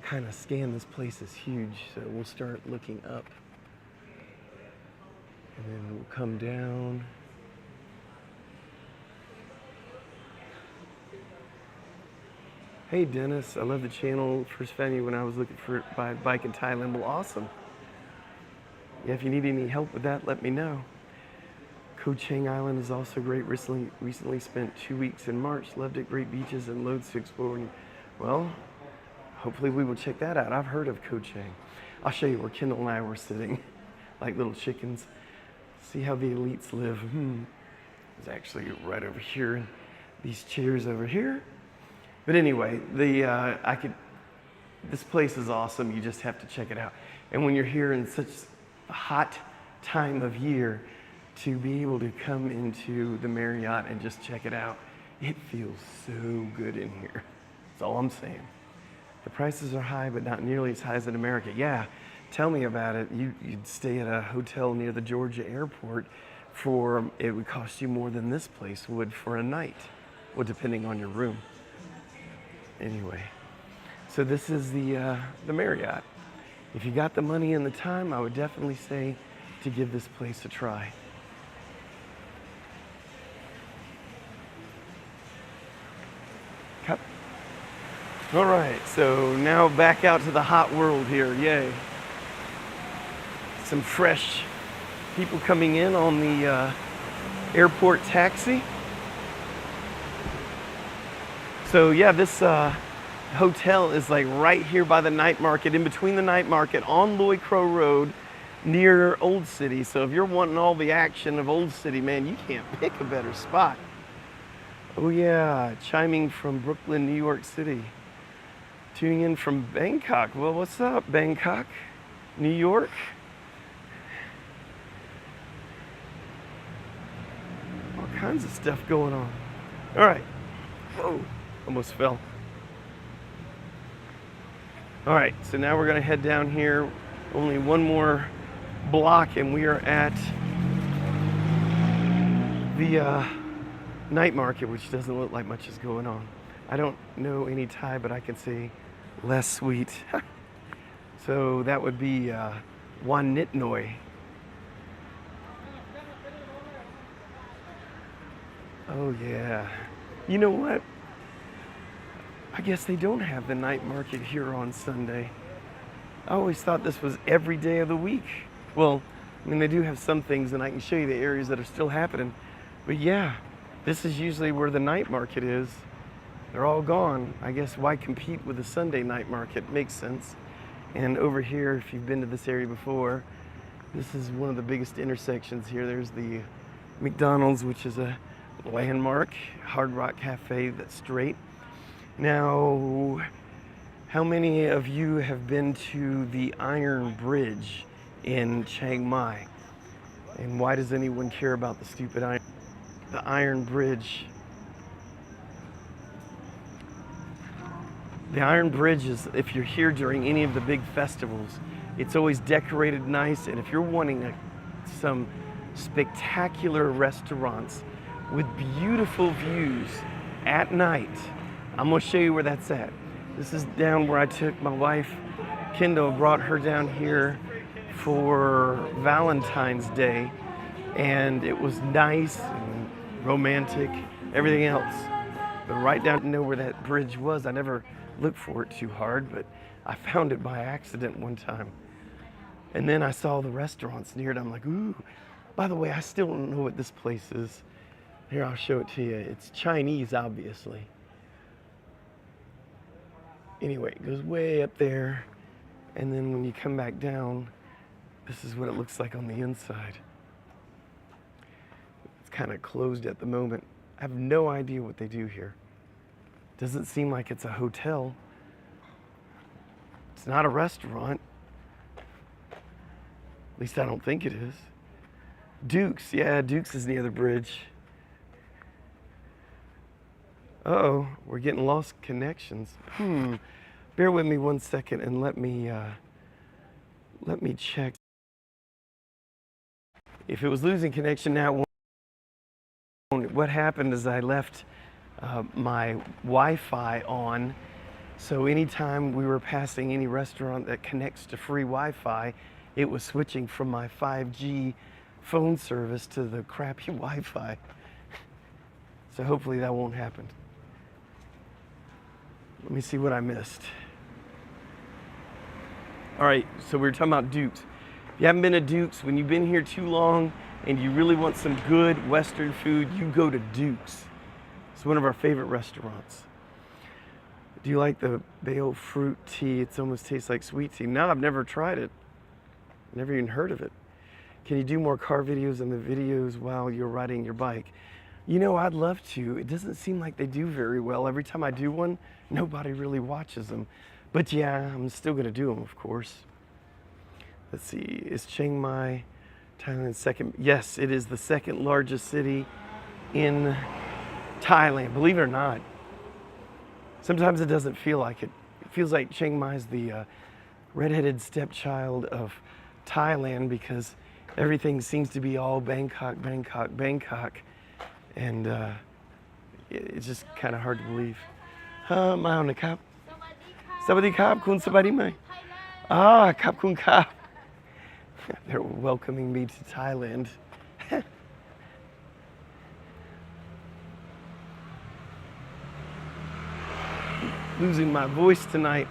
kind of scan. This place is huge, so we'll start looking up. And then we'll come down. Hey Dennis, I love the channel. First found you when I was looking for buy a bike in Thailand. Well, awesome. Yeah, if you need any help with that, let me know. Koh Chang Island is also great. Recently spent 2 weeks in March. Loved it. Great beaches and loads to explore. Well, hopefully we will check that out. I've heard of Koh Chang. I'll show you where Kendall and I were sitting like little chickens. See how the elites live. It's actually right over here. These chairs over here. But anyway, this place is awesome. You just have to check it out. And when you're here in such a hot time of year, to be able to come into the Marriott and just check it out, it feels so good in here. That's all I'm saying. The prices are high, but not nearly as high as in America. Yeah, tell me about it. You'd stay at a hotel near the Georgia airport it would cost you more than this place would for a night. Well, depending on your room. Anyway, so this is the Marriott. If you got the money and the time, I would definitely say to give this place a try. Cup. All right, so now back out to the hot world here. Yay. Some fresh people coming in on the airport taxi. So yeah, this hotel is like right here by the night market, in between the night market on Loy Crow Road near Old City. So if you're wanting all the action of Old City, man, you can't pick a better spot. Oh yeah, chiming from Brooklyn, New York City. Tuning in from Bangkok. Well, what's up, Bangkok? New York? All kinds of stuff going on. All right. Whoa. Almost fell. All right, so now we're gonna head down here. Only one more block and we are at the night market, which doesn't look like much is going on. I don't know any Thai, but I can say less sweet. So that would be Wan Nit Noi. Oh yeah. You know what? I guess they don't have the night market here on Sunday. I always thought this was every day of the week. Well, I mean, they do have some things, and I can show you the areas that are still happening. But yeah, this is usually where the night market is. They're all gone. I guess why compete with the Sunday night market? Makes sense. And over here, if you've been to this area before, This is one of the biggest intersections here. There's the McDonald's, which is a landmark, Hard Rock Cafe that's straight. Now, how many of you have been to the Iron Bridge in Chiang Mai? And why does anyone care about the stupid the Iron Bridge? The Iron Bridge is, if you're here during any of the big festivals, it's always decorated nice, and if you're wanting some spectacular restaurants with beautiful views at night, I'm gonna show you where that's at. This is down where I took my wife, Kendall, brought her down here for Valentine's Day, and it was nice and romantic, everything else. But right down to know where that bridge was, I never looked for it too hard, but I found it by accident one time. And then I saw the restaurants near it. I'm like, ooh. By the way, I still don't know what this place is. Here, I'll show it to you. It's Chinese, obviously. Anyway, it goes way up there. And then when you come back down, this is what it looks like on the inside. It's kind of closed at the moment. I have no idea what they do here. Doesn't seem like it's a hotel. It's not a restaurant. At least I don't think it is. Duke's, yeah, Duke's is near the bridge. Uh-oh, we're getting lost connections. Bear with me one second and let me check. If it was losing connection now, what happened is I left my Wi-Fi on, so anytime we were passing any restaurant that connects to free Wi-Fi, it was switching from my 5G phone service to the crappy Wi-Fi. So hopefully that won't happen. Let me see what I missed. All right, so we were talking about Duke's. If you haven't been to Duke's, when you've been here too long and you really want some good Western food, you go to Duke's. It's one of our favorite restaurants. Do you like the Bayo fruit tea? It almost tastes like sweet tea. No, I've never tried it. Never even heard of it. Can you do more car videos and the videos while you're riding your bike? You know, I'd love to. It doesn't seem like they do very well. Every time I do one, nobody really watches them. But yeah, I'm still gonna do them, of course. Let's see, is Chiang Mai Thailand second? Yes, it is the second largest city in Thailand, believe it or not. Sometimes it doesn't feel like it. It feels like Chiang Mai is the redheaded stepchild of Thailand because everything seems to be all Bangkok, Bangkok, Bangkok. And it's just kind of hard to believe. My own cup. Sawadee krap, kun sawadee mai. Ah, kap kun kap. They're welcoming me to Thailand. Losing my voice tonight.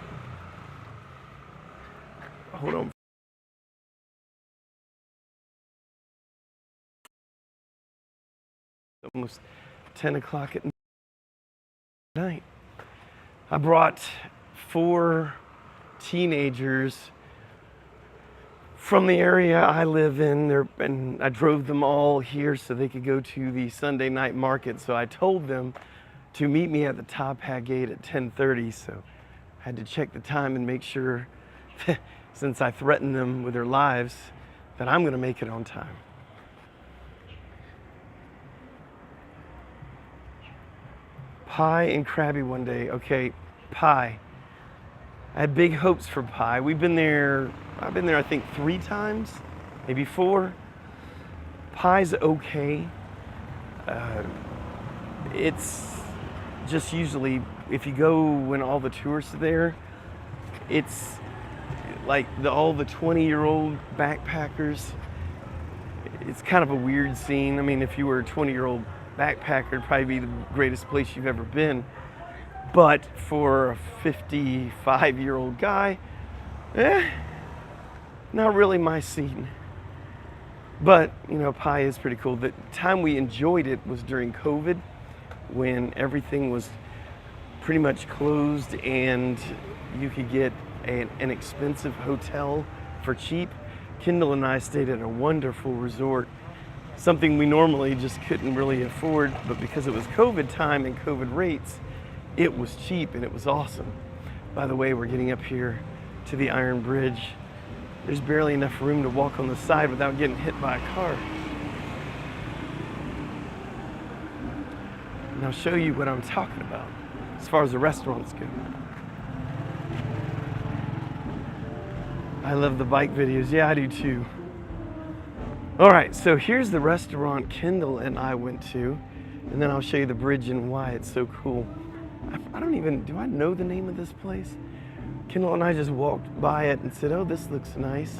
Hold on. Almost 10 o'clock at night. I brought 4 teenagers from the area I live in, and I drove them all here so they could go to the Sunday night market. So I told them to meet me at the Top Hat Gate at 10:30. So I had to check the time and make sure, since I threatened them with their lives, that I'm going to make it on time. Pie and Krabby one day. Okay, pie. I had big hopes for pie. I've been there I think 3 times, maybe 4. Pie's okay. It's just usually, if you go when all the tourists are there, it's like all the 20-year-old backpackers. It's kind of a weird scene. I mean, if you were a 20-year-old backpacker, it'd probably be the greatest place you've ever been. But for a 55-year-old guy, not really my scene. But, you know, pie is pretty cool. The time we enjoyed it was during COVID, when everything was pretty much closed and you could get an expensive hotel for cheap. Kendall and I stayed at a wonderful resort, something we normally just couldn't really afford, but because it was COVID time and COVID rates, it was cheap and it was awesome. By the way, we're getting up here to the Iron Bridge. There's barely enough room to walk on the side without getting hit by a car. And I'll show you what I'm talking about as far as the restaurants go. I love the bike videos. Yeah, I do too. All right, so here's the restaurant Kendall and I went to, and then I'll show you the bridge and why it's so cool. I don't even, do I know the name of this place? Kendall and I just walked by it and said, oh, this looks nice.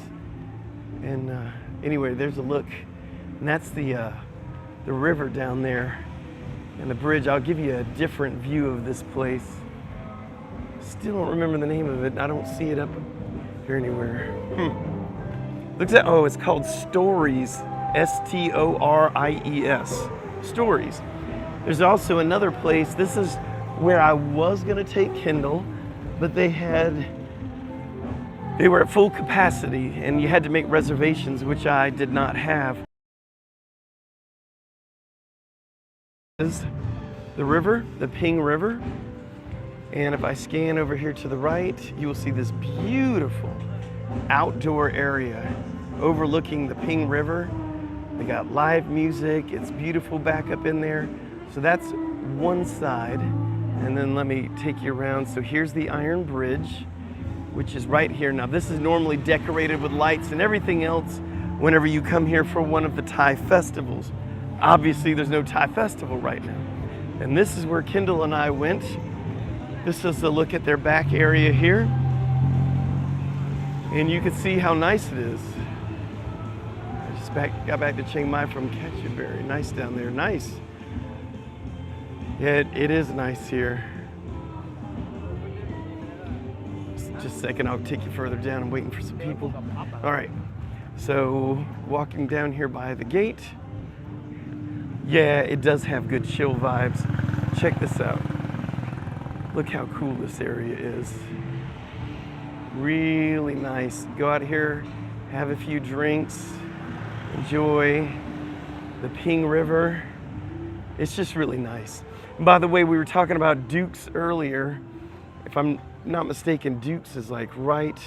And anyway, there's a look, and that's the river down there and the bridge. I'll give you a different view of this place. Still don't remember the name of it. I don't see it up here anywhere. Looks at, oh, it's called Stories, S-T-O-R-I-E-S, Stories. There's also another place. This is where I was gonna take Kendall, but they were at full capacity and you had to make reservations, which I did not have. This is the river, the Ping River. And if I scan over here to the right, you will see this beautiful outdoor area overlooking the Ping River. They got live music. It's beautiful back up in there. So that's one side. And then let me take you around. So here's the Iron Bridge, which is right here. Now this is normally decorated with lights and everything else whenever you come here for one of the Thai festivals. Obviously there's no Thai festival right now. And this is where Kendall and I went. This is a look at their back area here. And you can see how nice it is. I just got back to Chiang Mai from Ketchuberry. Nice down there, nice. Yeah, it is nice here. Just a second, I'll take you further down. I'm waiting for some people. All right, so walking down here by the gate. Yeah, it does have good chill vibes. Check this out. Look how cool this area is. Really nice. Go out here, have a few drinks, enjoy the Ping River. It's just really nice. And by the way, we were talking about Duke's earlier. If I'm not mistaken, Duke's is like right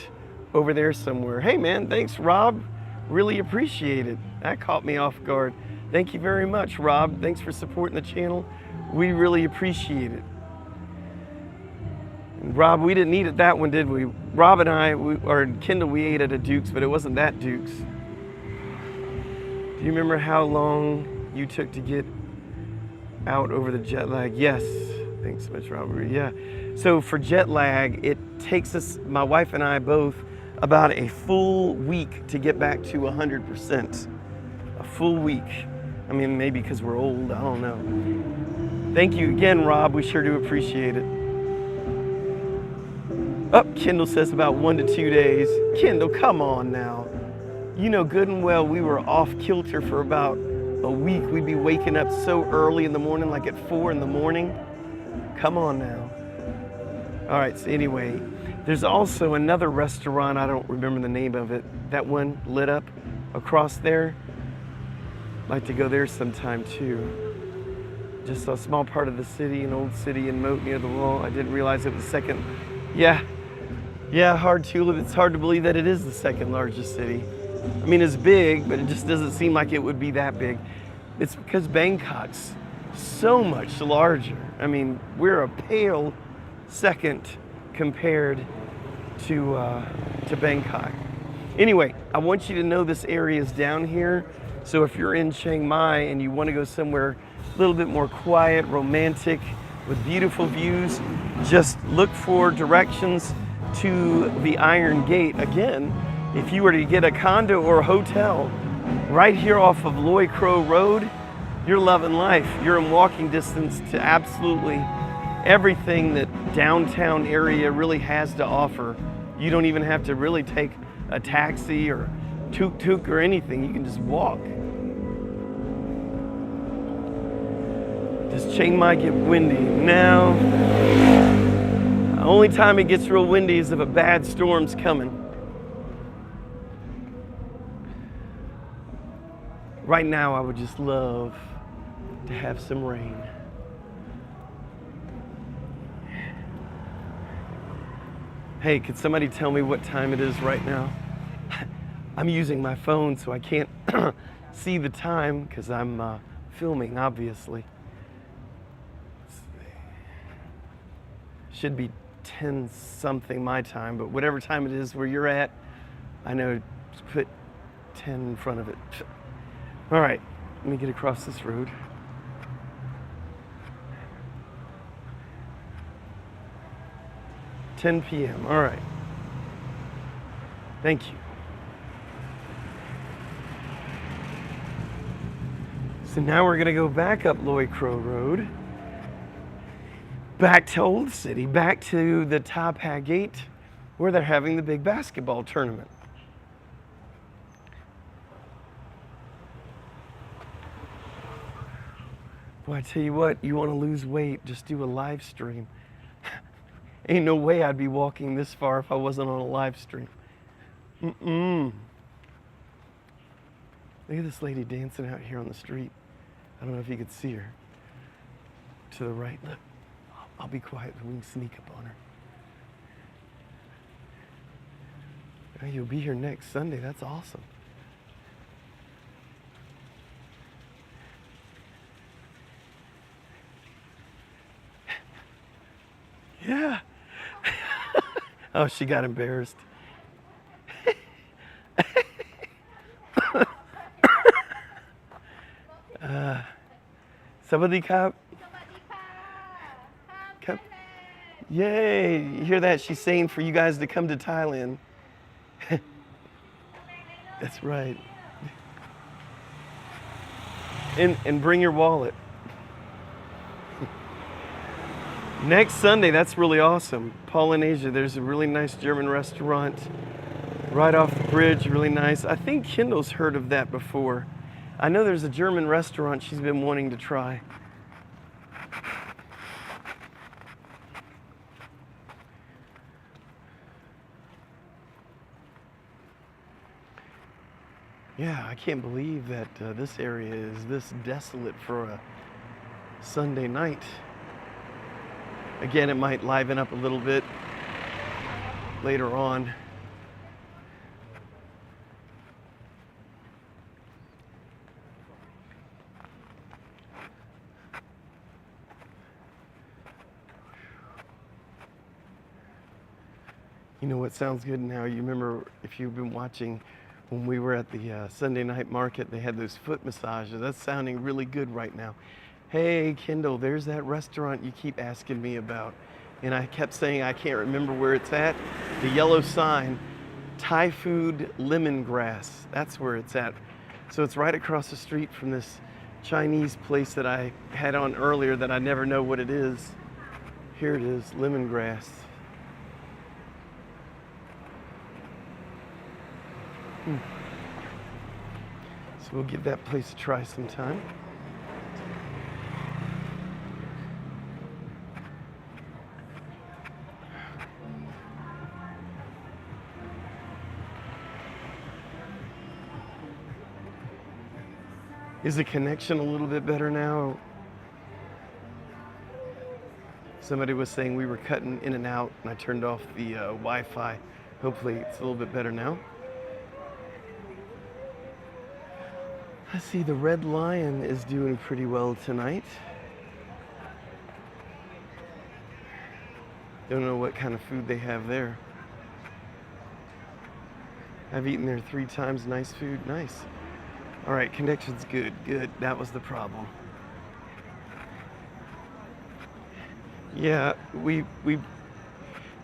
over there somewhere. Hey man, thanks Rob. Really appreciate it. That caught me off guard. Thank you very much, Rob. Thanks for supporting the channel. We really appreciate it. And Rob, we didn't eat at that one, did we? Rob and I, or Kendall, we ate at a Duke's, but it wasn't that Duke's. Do you remember how long you took to get out over the jet lag? Yes. Thanks so much, Robert. Yeah. So for jet lag, it takes us, my wife and I both, about a full week to get back to 100%. A full week. I mean, maybe because we're old, I don't know. Thank you again, Rob. We sure do appreciate it. Kendall says about 1 to 2 days. Kendall, come on now. You know good and well we were off kilter for about a week. We'd be waking up so early in the morning, like at 4 in the morning. Come on now. All right, so anyway, there's also another restaurant, I don't remember the name of it, that one lit up across there. I'd like to go there sometime too. Just a small part of the city, an old city in Moat near the wall. I didn't realize it was second. Yeah, hard tulip. It's hard to believe that it is the second largest city. I mean, it's big, but it just doesn't seem like it would be that big. It's because Bangkok's so much larger. I mean, we're a pale second compared to Bangkok. Anyway, I want you to know this area is down here. So if you're in Chiang Mai and you want to go somewhere a little bit more quiet, romantic, with beautiful views, just look for directions to the Iron Gate. Again, if you were to get a condo or a hotel right here off of Loy Crow Road, you're loving life. You're in walking distance to absolutely everything that downtown area really has to offer. You don't even have to really take a taxi or tuk-tuk or anything. You can just walk. Does Chiang Mai get windy? No. The only time it gets real windy is if a bad storm's coming. Right now, I would just love to have some rain. Hey, could somebody tell me what time it is right now? I'm using my phone, so I can't see the time because I'm filming, obviously. Should be 10 something my time, but whatever time it is where you're at, I know, just put 10 in front of it. All right, let me get across this road. $10 p.m. All right. Thank you. So now we're gonna go back up Loy Crow Road, back to Old City, back to the Top Hat Gate, where they're having the big basketball tournament. Boy, I tell you what, you want to lose weight, just do a live stream. Ain't no way I'd be walking this far if I wasn't on a live stream. Look at this lady dancing out here on the street. I don't know if you could see her. To the right, look. I'll be quiet so we can sneak up on her. Oh, you'll be here next Sunday. That's awesome. Yeah. Oh, she got embarrassed. Somebody cop. Yay! You hear that? She's saying for you guys to come to Thailand. That's right. And bring your wallet. Next Sunday, that's really awesome. Polynesia, there's a really nice German restaurant right off the bridge, really nice. I think Kendall's heard of that before. I know there's a German restaurant she's been wanting to try. Yeah, I can't believe that this area is this desolate for a Sunday night. Again, it might liven up a little bit later on. You know what sounds good now? You remember, if you've been watching, when we were at the Sunday night market, they had those foot massages. That's sounding really good right now. Hey, Kendall, there's that restaurant you keep asking me about. And I kept saying I can't remember where it's at. The yellow sign, Thai food lemongrass. That's where it's at. So it's right across the street from this Chinese place that I had on earlier that I never know what it is. Here it is, lemongrass. So we'll give that place a try sometime. Is the connection a little bit better now? Somebody was saying we were cutting in and out, and I turned off the Wi-Fi. Hopefully it's a little bit better now. Let's see, the Red Lion is doing pretty well tonight. Don't know what kind of food they have there. I've eaten there 3 times. Nice food, nice. All right, connection's good, good. That was the problem. Yeah,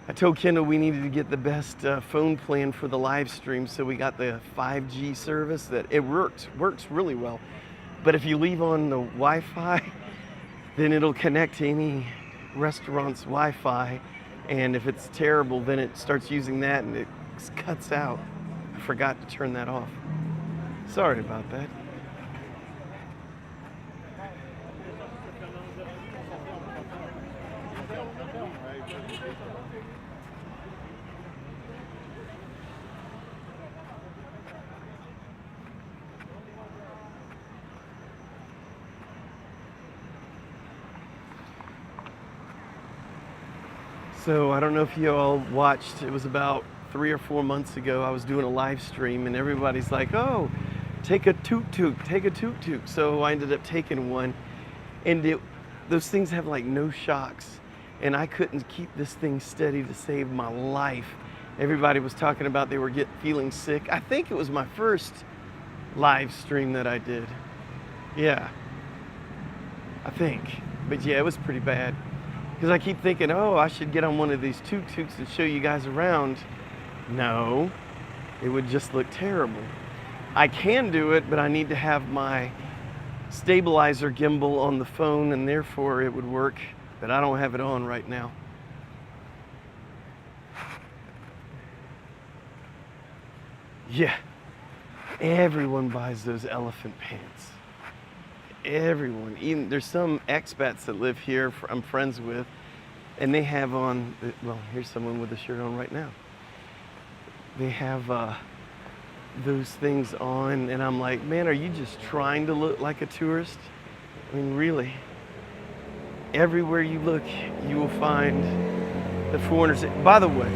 I told Kendall we needed to get the best phone plan for the live stream, so we got the 5G service. That it works really well. But if you leave on the Wi-Fi, then it'll connect to any restaurant's Wi-Fi, and if it's terrible, then it starts using that and it cuts out. I forgot to turn that off. Sorry about that. So I don't know if you all watched, it was about 3 or 4 months ago, I was doing a live stream and everybody's like, oh, take a tuk-tuk, take a tuk-tuk. So I ended up taking one, and those things have like no shocks, and I couldn't keep this thing steady to save my life. Everybody was talking about they were feeling sick. I think it was my first live stream that I did. Yeah, I think. But yeah, it was pretty bad. Because I keep thinking, oh, I should get on one of these tuk-tuks and show you guys around. No, it would just look terrible. I can do it, but I need to have my stabilizer gimbal on the phone, and therefore it would work, but I don't have it on right now. Yeah, everyone buys those elephant pants. Everyone. Even there's some expats that live here I'm friends with, and they have on, well, here's someone with a shirt on right now. They have those things on, and I'm like, man, are you just trying to look like a tourist? I mean, really. Everywhere you look, you will find the foreigners. By the way,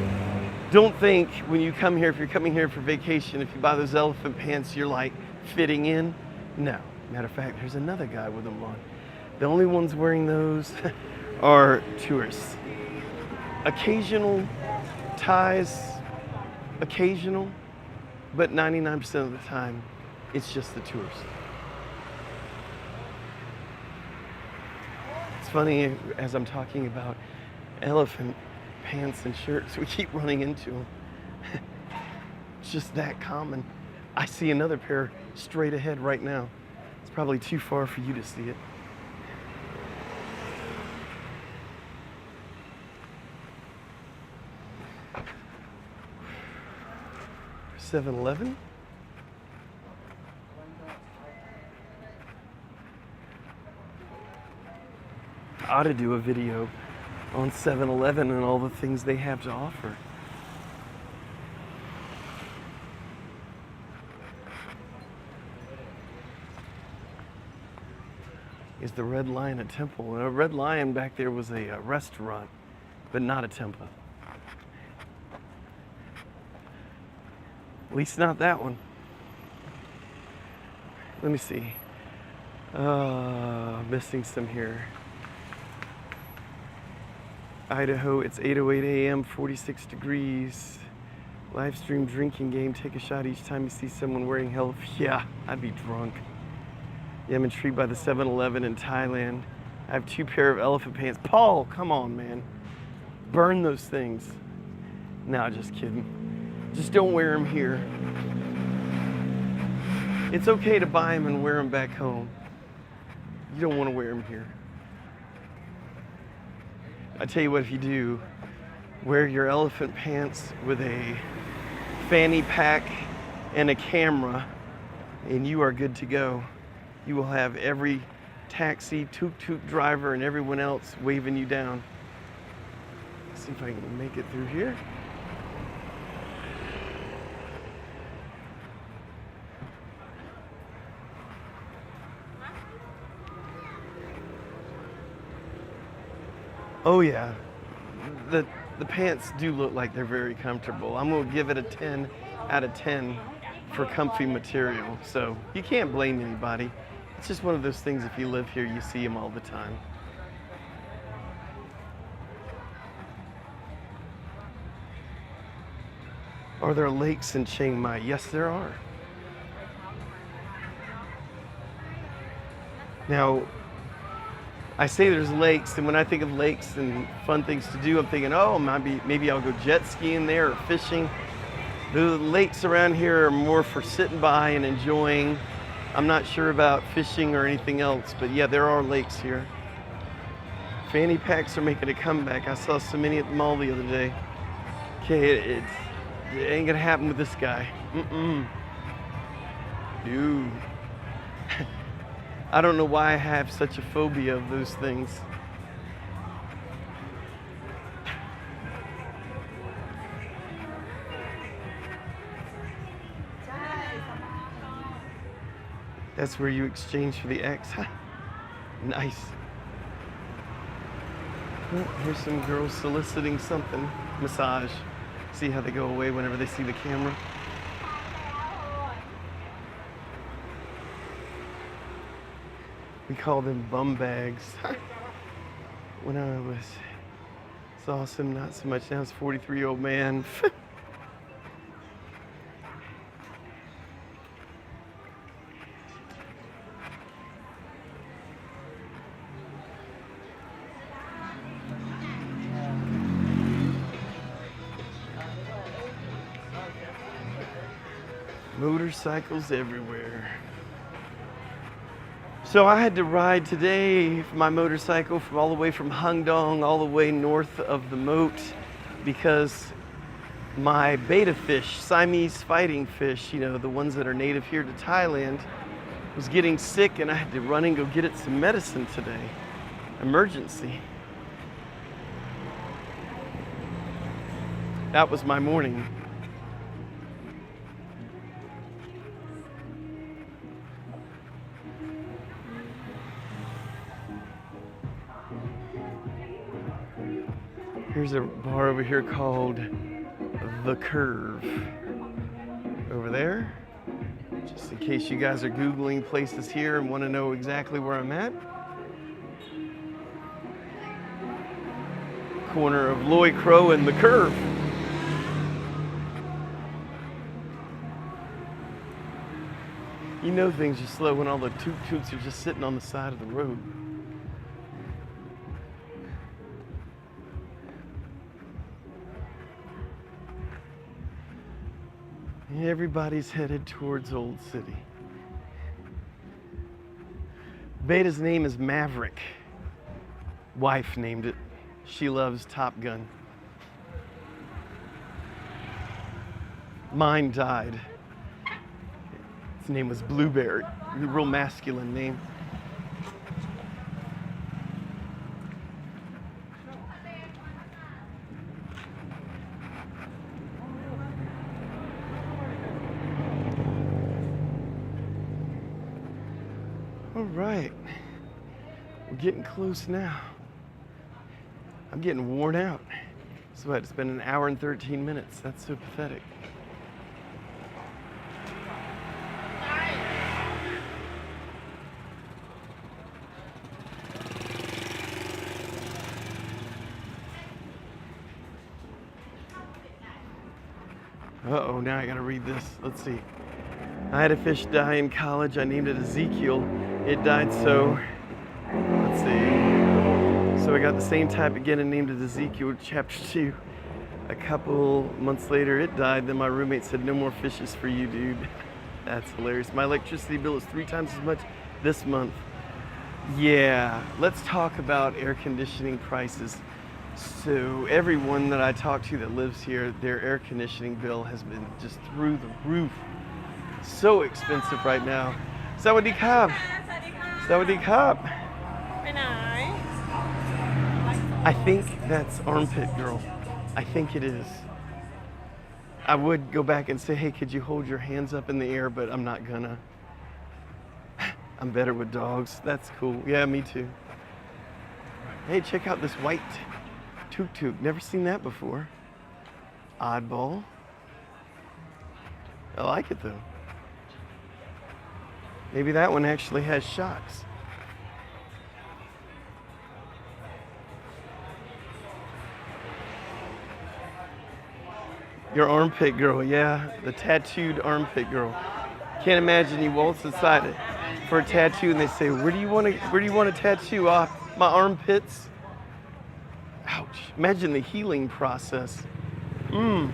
don't think when you come here, if you're coming here for vacation, if you buy those elephant pants, you're like fitting in. No. Matter of fact, there's another guy with them on. The only ones wearing those are tourists. Occasional ties, occasional, but 99% of the time, it's just the tourists. It's funny, as I'm talking about elephant pants and shirts, we keep running into them. It's just that common. I see another pair straight ahead right now. It's probably too far for you to see it. $7-Eleven? I ought to do a video on 7-Eleven and all the things they have to offer. Is the Red Lion a temple? A Red Lion back there was a restaurant, but not a temple. At least not that one. Let me see. Missing some here. Idaho, it's 8:08 a.m., 46 degrees. Live stream drinking game, take a shot each time you see someone wearing health. Yeah, I'd be drunk. Yeah, I'm intrigued by the 7-Eleven in Thailand. I have 2 pair of elephant pants. Paul, come on, man. Burn those things. No, just kidding. Just don't wear them here. It's okay to buy them and wear them back home. You don't want to wear them here. I tell you what, if you do, wear your elephant pants with a fanny pack and a camera, and you are good to go. You will have every taxi, tuk-tuk driver, and everyone else waving you down. Let's see if I can make it through here. Oh yeah, the pants do look like they're very comfortable. I'm gonna give it a 10 out of 10 for comfy material. So you can't blame anybody. It's just one of those things, if you live here, you see them all the time. Are there lakes in Chiang Mai? Yes, there are. Now, I say there's lakes, and when I think of lakes and fun things to do, I'm thinking, oh, maybe I'll go jet skiing there or fishing. The lakes around here are more for sitting by and enjoying. I'm not sure about fishing or anything else, but yeah, there are lakes here. Fanny packs are making a comeback. I saw so many at the mall the other day. Okay, it ain't gonna happen with this guy. Dude. I don't know why I have such a phobia of those things. That's where you exchange for the X. Nice. Oh, here's some girls soliciting something. Massage. See how they go away whenever they see the camera. We call them bum bags. When I was, it's awesome, not so much now. It's 43-year-old man. Motorcycles everywhere. So I had to ride today my motorcycle from all the way from Hangdong all the way north of the moat because my betta fish, Siamese fighting fish, you know, the ones that are native here to Thailand, was getting sick and I had to run and go get it some medicine today. Emergency. That was my morning. Here's a bar over here called The Curve. Over there, just in case you guys are Googling places here and want to know exactly where I'm at. Corner of Loy Crow and The Curve. You know things are slow when all the tuk-tuks are just sitting on the side of the road. Everybody's headed towards Old City. Betta's name is Maverick. Wife named it. She loves Top Gun. Mine died. His name was Blueberry. A real masculine name. All right, we're getting close now. I'm getting worn out. So it's been an hour and 13 minutes. That's so pathetic. Uh-oh, now I gotta read this. Let's see. I had a fish die in college. I named it Ezekiel. It died so, let's see. So I got the same type again and named it Ezekiel chapter 2. A couple months later, it died. Then my roommate said, no more fishes for you, dude. That's hilarious. My electricity bill is 3 times as much this month. Yeah, let's talk about air conditioning prices. So everyone that I talk to that lives here, their air conditioning bill has been just through the roof. So expensive right now. Sawadee Krab. Sawadee Krab. I think that's Armpit Girl. I think it is. I would go back and say, hey, could you hold your hands up in the air, but I'm not gonna. I'm better with dogs. That's cool. Yeah, me too. Hey, check out this white tuk-tuk. Never seen that before. Oddball. I like it though. Maybe that one actually has shocks. Your armpit girl, yeah, the tattooed armpit girl. Can't imagine you waltz inside it for a tattoo and they say, where do you want to tattoo? My armpits. Ouch. Imagine the healing process. That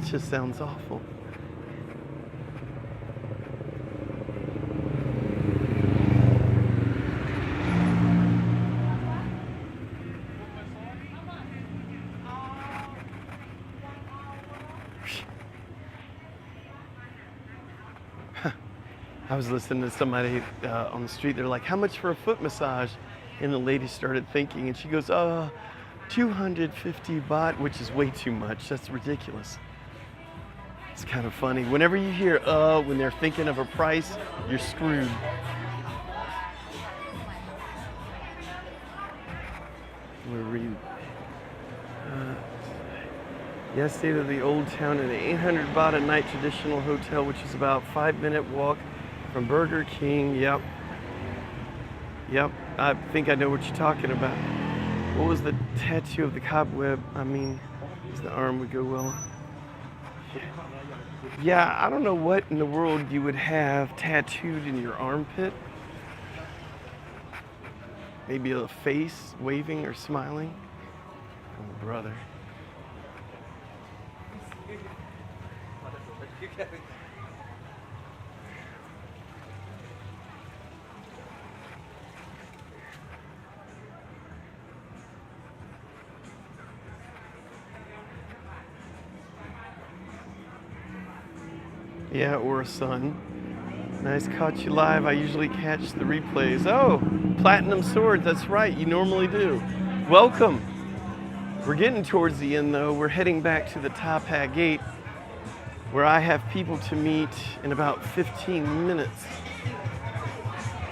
just sounds awful. I was listening to somebody on the street. They're like, how much for a foot massage? And the lady started thinking, and she goes, 250 baht, which is way too much. That's ridiculous. It's kind of funny. Whenever you hear when they're thinking of a price, you're screwed. We'll read. Yes, stayed at the Old Town in an 800 baht a night traditional hotel, which is about 5-minute walk from Burger King. Yep. I think I know what you're talking about. What was the tattoo of the cobweb? I mean, the arm would go well. Yeah, I don't know what in the world you would have tattooed in your armpit. Maybe a face waving or smiling. Oh, brother. Yeah, or a son. Nice, caught you live. I usually catch the replays. Oh, Platinum Swords, that's right, you normally do. Welcome. We're getting towards the end though. We're heading back to the Top Hat Gate where I have people to meet in about 15 minutes.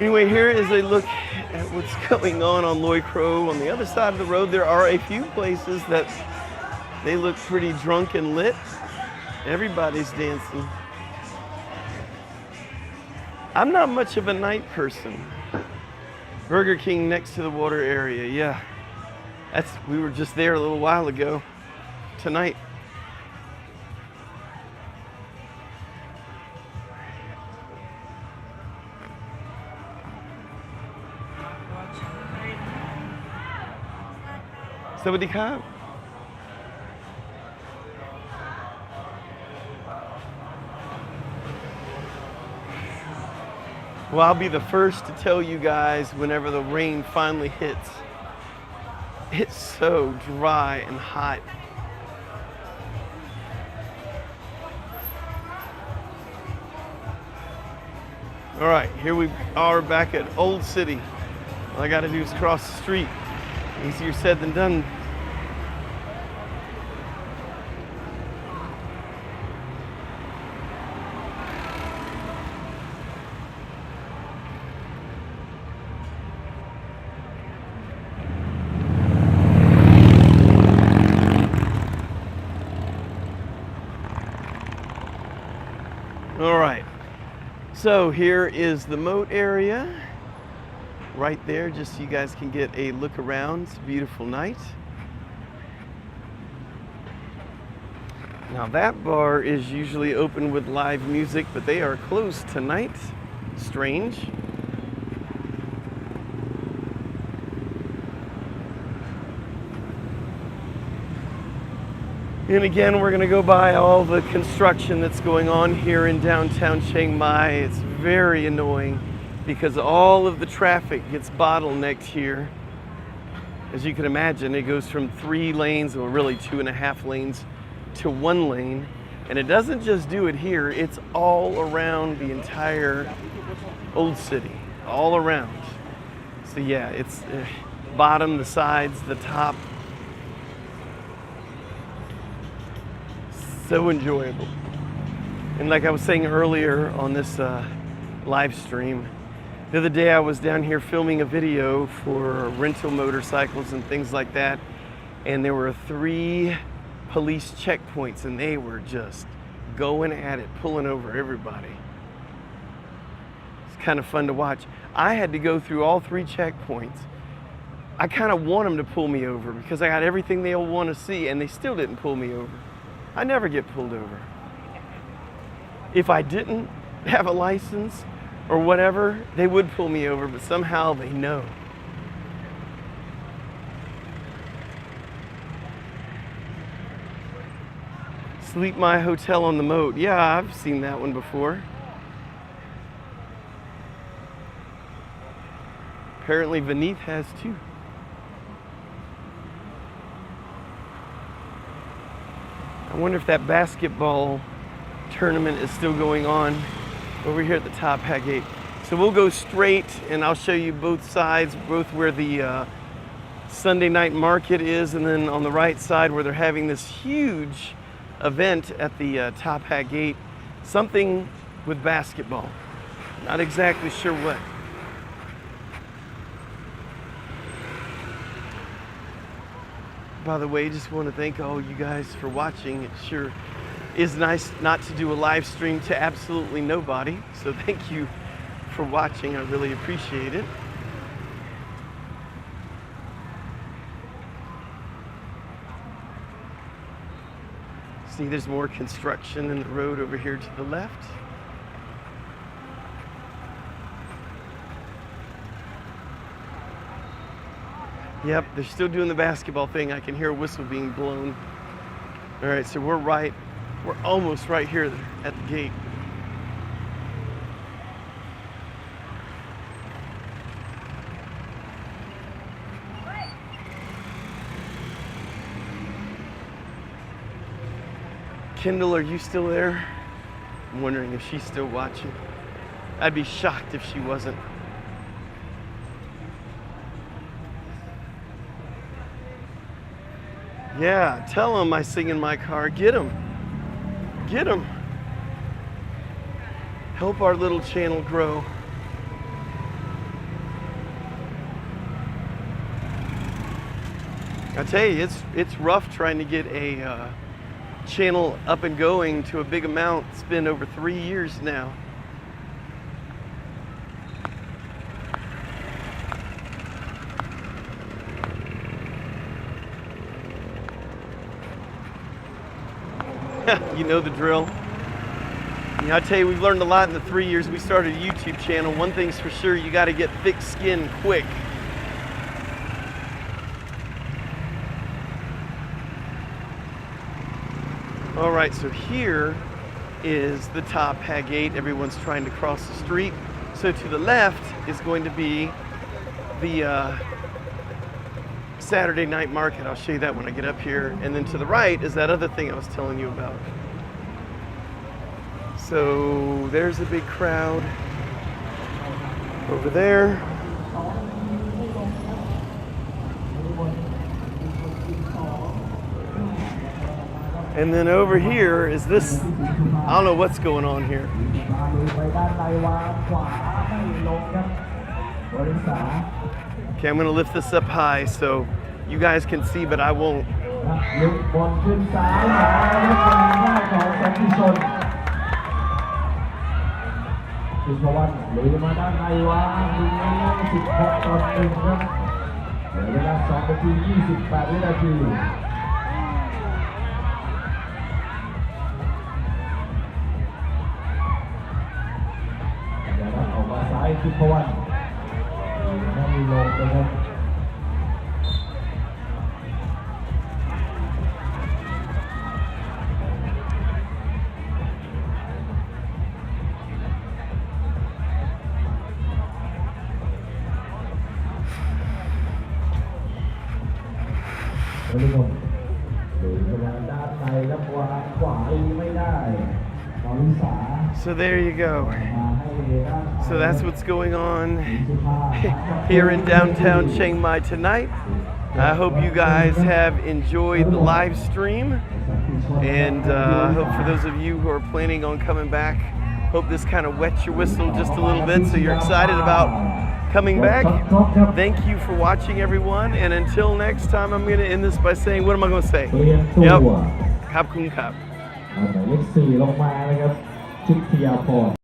Anyway, here is a look at what's going on Loy Crow. On the other side of the road, there are a few places that they look pretty drunk and lit. Everybody's dancing. I'm not much of a night person. Burger King next to the water area, yeah. We were just there a little while ago, tonight. Sawadee krap. Well, I'll be the first to tell you guys whenever the rain finally hits. It's so dry and hot. All right, here we are back at Old City. All I gotta do is cross the street. Easier said than done. All right, so here is the moat area right there, just so you guys can get a look around. It's a beautiful night. Now that bar is usually open with live music, but they are closed tonight. Strange. And again, we're going to go by all the construction that's going on here in downtown Chiang Mai. It's very annoying because all of the traffic gets bottlenecked here. As you can imagine, it goes from 3 lanes, or really 2.5 lanes, to 1 lane. And it doesn't just do it here, it's all around the entire Old City, all around. So yeah, it's bottom, the sides, the top. So enjoyable. And like I was saying earlier on this live stream, the other day I was down here filming a video for rental motorcycles and things like that, and there were 3 police checkpoints and they were just going at it, pulling over everybody. It's kind of fun to watch. I had to go through all 3 checkpoints. I kind of want them to pull me over because I got everything they all want to see, and they still didn't pull me over. I never get pulled over. If I didn't have a license or whatever, they would pull me over, but somehow they know. Sleep My Hotel on the Moat. Yeah, I've seen that one before. Apparently Vineeth has too. I wonder if that basketball tournament is still going on over here at the Top Hat Gate. So we'll go straight and I'll show you both sides, both where the Sunday night market is, and then on the right side where they're having this huge event at the Top Hat Gate. Something with basketball. Not exactly sure what. By the way, just want to thank all you guys for watching. It sure is nice not to do a live stream to absolutely nobody. So thank you for watching. I really appreciate it. See, there's more construction in the road over here to the left. Yep, they're still doing the basketball thing. I can hear a whistle being blown. All right, so we're almost right here at the gate. Kendall, are you still there? I'm wondering if she's still watching. I'd be shocked if she wasn't. Yeah, tell them I sing in my car. Get them. Get them. Help our little channel grow. I tell you, it's rough trying to get a channel up and going to a big amount. It's been over 3 years now. You know the drill. Yeah, I tell you, we've learned a lot in the 3 years we started a YouTube channel. One thing's for sure, you got to get thick skin quick. All right, so here is the top Hag 8. Everyone's trying to cross the street. So to the left is going to be the Saturday night market. I'll show you that when I get up here. And then to the right is that other thing I was telling you about. So there's a big crowd over there. And then over here is this, I don't know what's going on here. Okay, I'm gonna lift this up high so you guys can see, but I won't.คือเพราะว่าไม่มีลงนะครับทุกคนดูมาด้านในแล้ววางขวาไม่ได้ So there you go. So that's what's going on here in downtown Chiang Mai tonight. I hope you guys have enjoyed the live stream, and I hope for those of you who are planning on coming back, hope this kind of wets your whistle just a little bit so you're excited about coming back. Thank you for watching, everyone, and until next time, I'm going to end this by saying, what am I going to say? Yep. Khap kun khap. เลข 4 ลงมานะครับชิดพยาพร